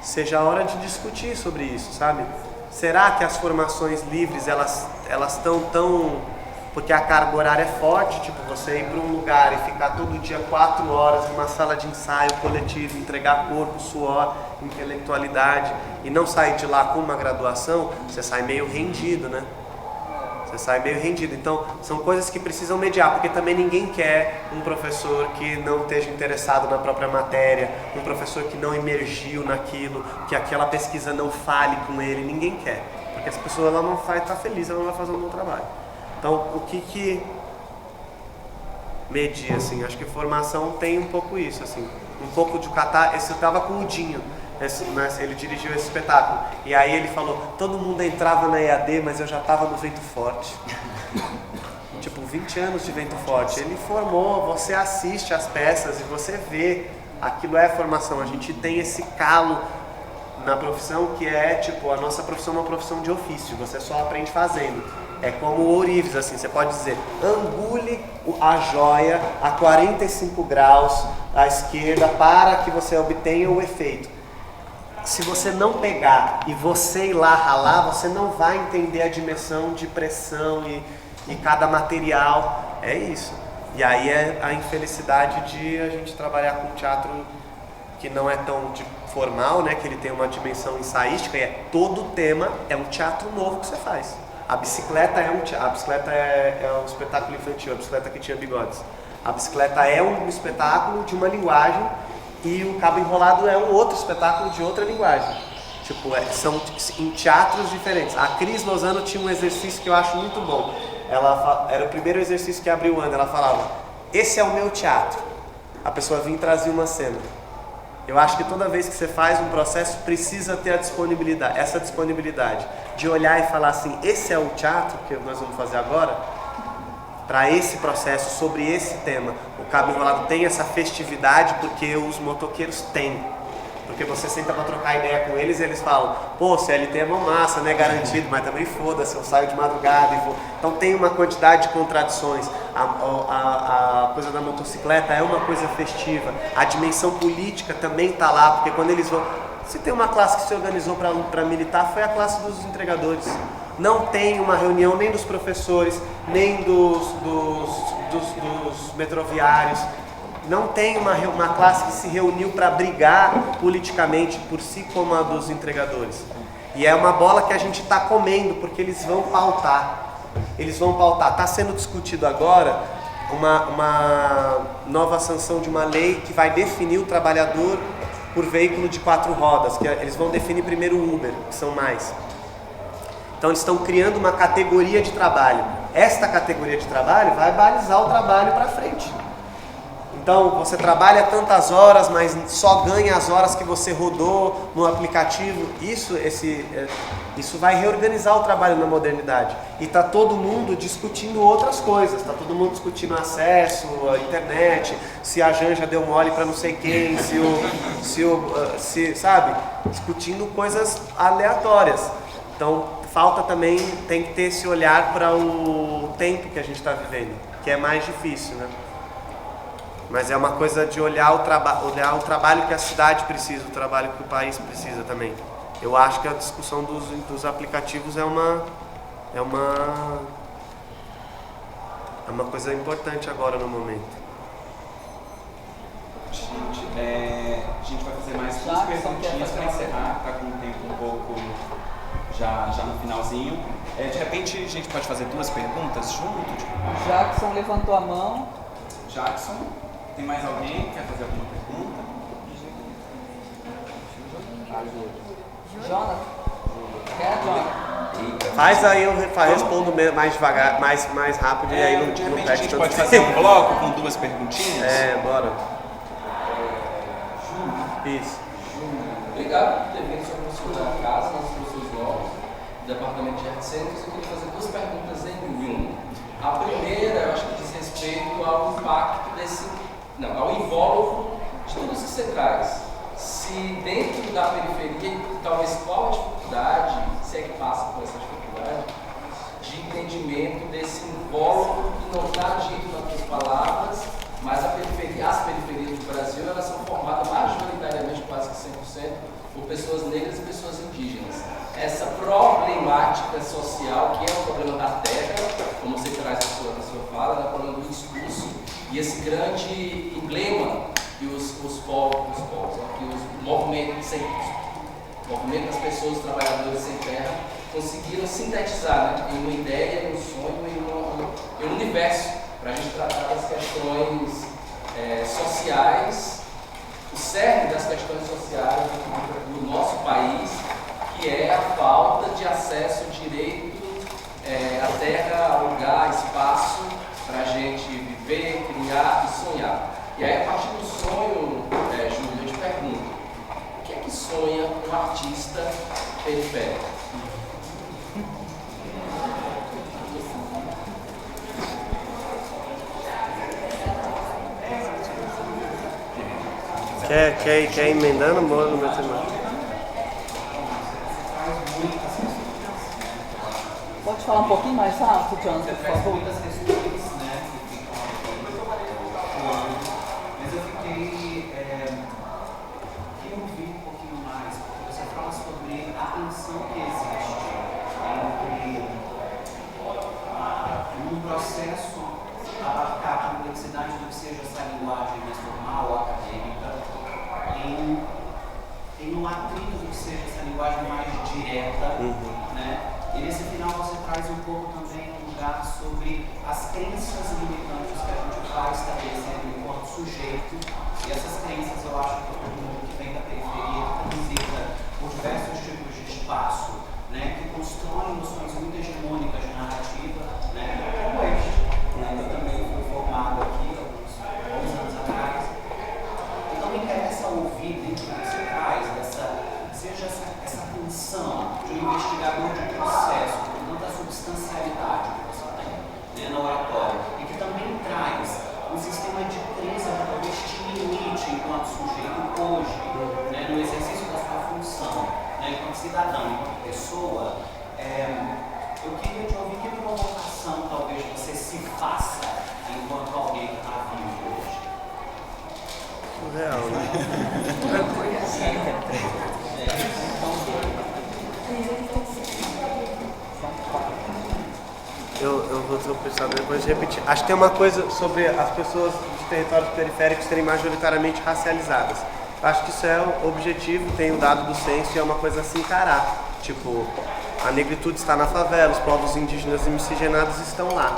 seja a hora de discutir sobre isso, sabe? Será que as formações livres, elas estão tão... Porque a carga horária é forte, tipo, você ir para um lugar e ficar todo dia 4 horas numa sala de ensaio coletivo, entregar corpo, suor, intelectualidade, e não sair de lá com uma graduação, você sai meio rendido, né? Você sai meio rendido. Então, são coisas que precisam mediar, porque também ninguém quer um professor que não esteja interessado na própria matéria, um professor que não emergiu naquilo, que aquela pesquisa não fale com ele, ninguém quer. Porque essa pessoa ela não vai estar feliz, ela não vai fazer um bom trabalho. Então, o que medir, assim, acho que formação tem um pouco isso, assim, um pouco de catar, eu estava com o Dinho, ele dirigiu esse espetáculo, e aí ele falou, todo mundo entrava na EAD, mas eu já estava no Vento Forte, tipo, 20 anos de Vento Forte, ele formou, você assiste as peças e você vê, aquilo é formação, a gente tem esse calo na profissão que é, tipo, a nossa profissão é uma profissão de ofício, você só aprende fazendo. É como o ourives, assim, você pode dizer, angule a joia a 45 graus à esquerda para que você obtenha o efeito. Se você não pegar e você ir lá ralar, você não vai entender a dimensão de pressão e cada material, é isso. E aí é a infelicidade de a gente trabalhar com teatro que não é tão formal, né, que ele tem uma dimensão ensaística, e todo tema é um teatro novo que você faz. A bicicleta é um espetáculo infantil, a bicicleta que tinha bigodes. A bicicleta é um espetáculo de uma linguagem e o Cabo Enrolado é um outro espetáculo de outra linguagem. Tipo, são em teatros diferentes. A Cris Lozano tinha um exercício que eu acho muito bom. Era o primeiro exercício que abriu o ano. Ela falava, esse é o meu teatro. A pessoa vinha e trazia uma cena. Eu acho que toda vez que você faz um processo, precisa ter essa disponibilidade de olhar e falar assim, esse é o teatro que nós vamos fazer agora, para esse processo, sobre esse tema. O Cabo Enrolado tem essa festividade porque os motoqueiros têm. Porque você senta para trocar ideia com eles e eles falam, pô, CLT é mão massa, né, garantido, mas também foda-se, eu saio de madrugada e vou... Então tem uma quantidade de contradições. A coisa da motocicleta é uma coisa festiva. A dimensão política também está lá, porque quando eles vão... Se tem uma classe que se organizou para militar, foi a classe dos entregadores. Não tem uma reunião nem dos professores, nem dos metroviários. Não tem uma classe que se reuniu para brigar politicamente por si como a dos entregadores. E é uma bola que a gente está comendo, porque eles vão pautar. Eles vão pautar. Está sendo discutido agora uma nova sanção de uma lei que vai definir o trabalhador por veículo de 4 rodas, que eles vão definir primeiro o Uber, que são mais. Então eles estão criando uma categoria de trabalho. Esta categoria de trabalho vai balizar o trabalho para frente. Então, você trabalha tantas horas, mas só ganha as horas que você rodou no aplicativo. Isso vai reorganizar o trabalho na modernidade. E está todo mundo discutindo outras coisas. Está todo mundo discutindo acesso à internet, se a Janja deu mole para não sei quem, sabe? Discutindo coisas aleatórias. Então, tem que ter esse olhar para o tempo que a gente está vivendo, que é mais difícil, né? Mas é uma coisa de olhar o trabalho que a cidade precisa, o trabalho que o país precisa também. Eu acho que a discussão dos aplicativos é uma coisa importante agora no momento. Gente, a gente vai fazer mais duas perguntinhas para encerrar, tá com o tempo um pouco já no finalzinho. De repente a gente pode fazer duas perguntas junto? Jackson levantou a mão. Jackson, tem mais alguém que quer fazer alguma pergunta? Jonathan? Quer, Jonathan? Faz aí, eu respondo mais devagar, mais rápido e aí não De repente perde a gente tanto pode tempo. fazer um bloco com duas perguntinhas? Bora. Isso. Obrigado por ter vindo sobre a casa, nos cursos novos, do Departamento de Artes Cênicas. Eu queria fazer duas perguntas em uma. A primeira, eu acho que diz respeito ao impacto ao invólucro de tudo isso que você traz. Se dentro da periferia, talvez qual a dificuldade, se é que passa por essa dificuldade, de entendimento desse invólucro que não está dito nas suas palavras, mas as periferias do Brasil, elas são formadas majoritariamente, quase que 100%, por pessoas negras e pessoas indígenas. Essa problemática social, que é o problema da terra, como você traz na sua fala, é o problema do discurso, e esse grande emblema que os movimentos das pessoas, trabalhadoras sem terra, conseguiram sintetizar, né, em uma ideia, em um sonho, em um universo, para a gente tratar das questões sociais, o cerne das questões sociais do nosso país, que é a falta de acesso direito à terra, ao lugar, espaço, para a gente viver, criar e sonhar. E aí, a partir do sonho, Júlio, eu te pergunto, o que é que sonha um artista periférico? Quer emendando, bora no meu tema. Pode falar um pouquinho mais rápido, Jonathan, por favor? Muitas questões, né, que ficam mas eu queria ouvir um pouquinho mais, porque você fala sobre a tensão que existe entre um processo abarcar a complexidade do que seja essa linguagem mais formal, acadêmica, em um atrito do que seja essa linguagem mais direta, né? E nesse final você traz um pouco também um lugar sobre as crenças limitantes que a gente vai estabelecendo enquanto sujeito. E essas crenças eu acho que todo mundo que vem da periferia, que transita por diversos tipos de espaço, né, que constroem noções muito hegemônicas de narrativa, né, como este, né, que também foi formado aqui alguns anos atrás. Então me interessa ouvir dentro do que você traz, seja essa tensão de um investigador de processo, com tanta substancialidade que você tem, né, na oratória, e que também traz um sistema de crença que talvez te limite enquanto sujeito hoje, né, no exercício da sua função, né, enquanto cidadão, enquanto pessoa. Eu queria te ouvir que provocação talvez você se faça enquanto alguém que está vivo hoje. Surreal, né? Eu vou pensar depois de repetir. Acho que tem uma coisa sobre as pessoas de territórios periféricos serem majoritariamente racializadas. Acho que isso é o objetivo, tem o dado do censo e é uma coisa a se encarar. Tipo, a negritude está na favela, os povos indígenas e miscigenados estão lá.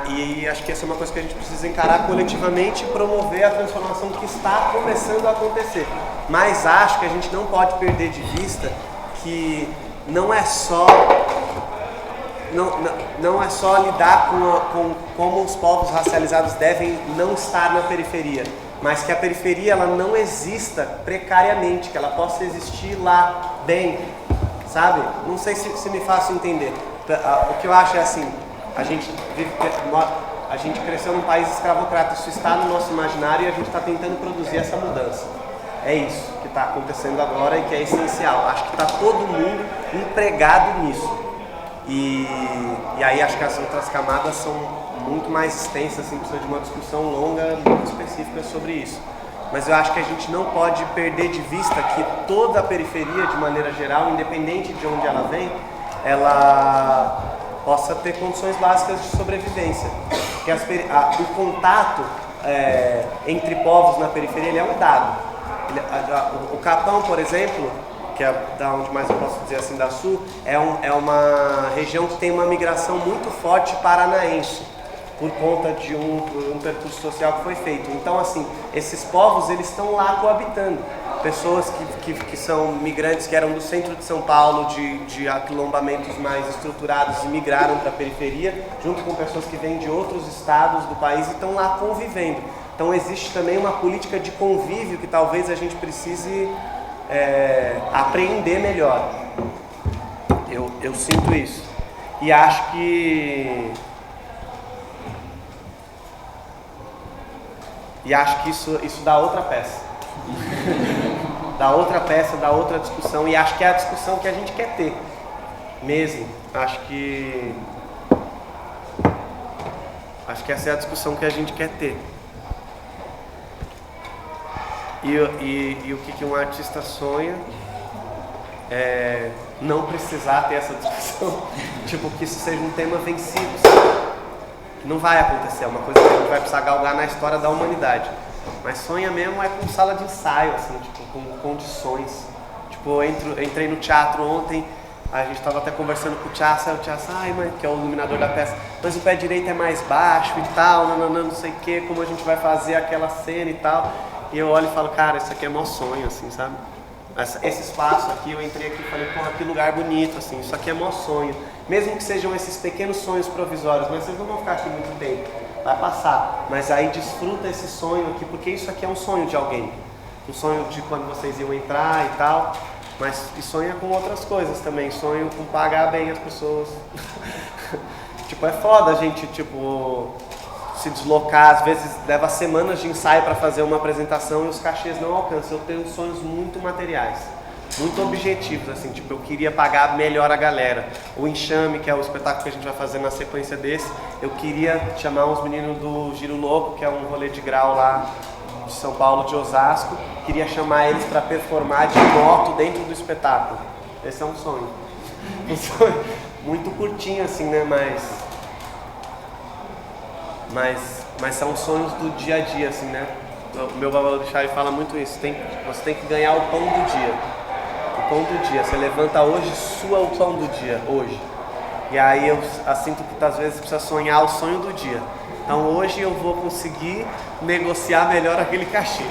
E acho que essa é uma coisa que a gente precisa encarar coletivamente e promover a transformação que está começando a acontecer. Mas acho que a gente não pode perder de vista que não é só lidar como os povos racializados devem não estar na periferia, mas que a periferia ela não exista precariamente, que ela possa existir lá bem, sabe? Não sei se me faço entender. O que eu acho é assim, a gente cresceu num país escravocrata, isso está no nosso imaginário e a gente está tentando produzir essa mudança. É isso que está acontecendo agora e que é essencial. Acho que está todo mundo empregado nisso. E aí acho que as outras camadas são muito mais extensas, assim, precisa de uma discussão longa, muito específica sobre isso. Mas eu acho que a gente não pode perder de vista que toda a periferia, de maneira geral, independente de onde ela vem, ela possa ter condições básicas de sobrevivência. Que o contato entre povos na periferia ele é um dado. O Capão, por exemplo, que é da onde mais eu posso dizer assim da Sul, é uma região que tem uma migração muito forte paranaense, por conta de um percurso social que foi feito. Então, assim, esses povos, eles estão lá coabitando. Pessoas que são migrantes, que eram do centro de São Paulo, de aquilombamentos mais estruturados e migraram para a periferia, junto com pessoas que vêm de outros estados do país e estão lá convivendo. Então, existe também uma política de convívio que talvez a gente precise apreender melhor. Eu sinto isso. E acho que isso dá outra peça. Dá outra peça, dá outra discussão. E acho que é a discussão que a gente quer ter mesmo. Acho que essa é a discussão que a gente quer ter. E o que um artista sonha é não precisar ter essa discussão. Tipo, que isso seja um tema vencido, sabe? Não vai acontecer, é uma coisa que a gente vai precisar galgar na história da humanidade. Mas sonha mesmo é com sala de ensaio, assim, tipo, com condições. Tipo, eu entrei no teatro ontem, a gente estava até conversando com o Tchassa, ai mãe, que é o iluminador da peça, mas o pé direito é mais baixo e tal, não sei o que, como a gente vai fazer aquela cena e tal. E eu olho e falo, cara, isso aqui é mó sonho, assim, sabe? Esse espaço aqui, eu entrei aqui e falei, porra, que lugar bonito, assim, isso aqui é mó sonho. Mesmo que sejam esses pequenos sonhos provisórios, mas vocês não vão ficar aqui muito tempo, vai passar. Mas aí desfruta esse sonho aqui, porque isso aqui é um sonho de alguém. Um sonho de quando vocês iam entrar e tal, mas e sonha com outras coisas também, sonho com pagar bem as pessoas. Tipo, é foda a gente, tipo, se deslocar, às vezes leva semanas de ensaio para fazer uma apresentação e os cachês não alcançam. Eu tenho sonhos muito materiais, muito objetivos, assim, tipo, eu queria pagar melhor a galera. O Enxame, que é o espetáculo que a gente vai fazer na sequência desse, eu queria chamar uns meninos do Giro Louco, que é um rolê de grau lá de São Paulo, de Osasco, queria chamar eles para performar de moto dentro do espetáculo. Esse é um sonho. Um sonho muito curtinho, assim, né, mas são sonhos do dia a dia, assim, né? O meu Babalu do Chave fala muito isso, você tem que ganhar o pão do dia. O pão do dia, você levanta hoje, sua o pão do dia, hoje. E aí eu sinto que às vezes precisa sonhar o sonho do dia. Então hoje eu vou conseguir negociar melhor aquele cachê.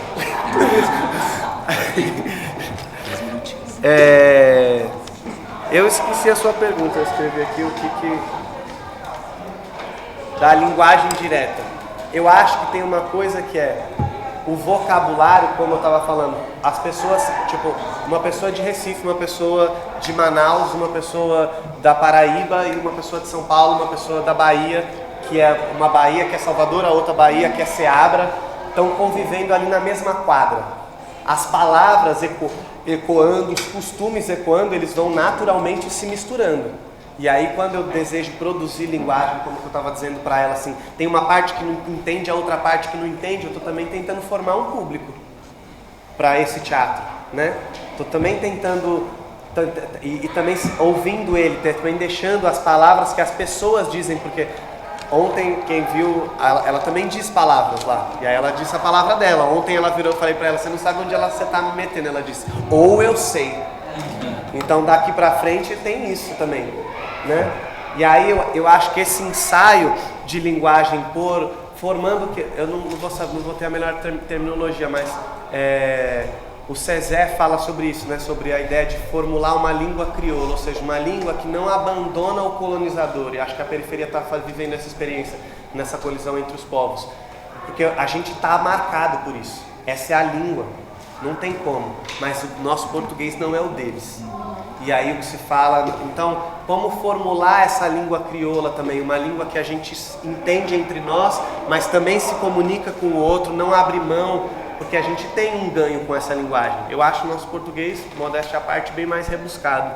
Eu esqueci a sua pergunta, eu escrevi aqui o que da linguagem direta. Eu acho que tem uma coisa que é o vocabulário, como eu estava falando, as pessoas, tipo, uma pessoa de Recife, uma pessoa de Manaus, uma pessoa da Paraíba e uma pessoa de São Paulo, uma pessoa da Bahia, que é uma Bahia que é Salvador, a outra Bahia que é Ceabra, estão convivendo ali na mesma quadra. As palavras ecoando, os costumes ecoando, eles vão naturalmente se misturando. E aí quando eu desejo produzir linguagem, como eu estava dizendo para ela, assim, tem uma parte que não entende, a outra parte que não entende, eu estou também tentando formar um público para esse teatro, né? Estou também tentando, e também ouvindo ele, também deixando as palavras que as pessoas dizem, porque ontem quem viu, ela também diz palavras lá, e aí ela disse a palavra dela. Ontem ela virou, eu falei para ela, você não sabe onde você está me metendo, ela disse, ou eu sei. Então daqui para frente tem isso também, né? E aí eu acho que esse ensaio de linguagem formando, que eu não vou ter a melhor terminologia, mas o César fala sobre isso, né? Sobre a ideia de formular uma língua crioula, ou seja, uma língua que não abandona o colonizador. E acho que a periferia está vivendo essa experiência nessa colisão entre os povos. Porque a gente está marcado por isso. Essa é a língua, não tem como. Mas o nosso português não é o deles. E aí o que se fala... Então, como formular essa língua crioula também? Uma língua que a gente entende entre nós, mas também se comunica com o outro, não abre mão, porque a gente tem um ganho com essa linguagem. Eu acho o nosso português, modéstia à parte, bem mais rebuscado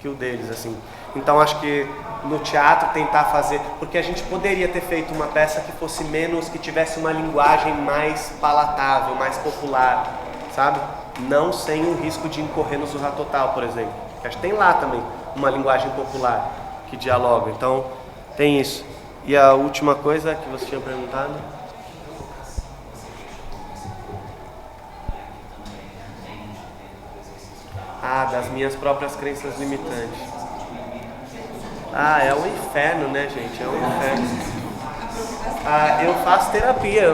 que o deles, assim. Então, acho que no teatro tentar fazer... Porque a gente poderia ter feito uma peça que fosse menos, que tivesse uma linguagem mais palatável, mais popular, sabe? Não sem o risco de incorrer no Zorra Total, por exemplo. Que acho que tem lá também uma linguagem popular que dialoga. Então, tem isso. E a última coisa que você tinha perguntado? Ah, das minhas próprias crenças limitantes. Ah, é um inferno, né, gente? É um inferno. Ah, eu faço terapia.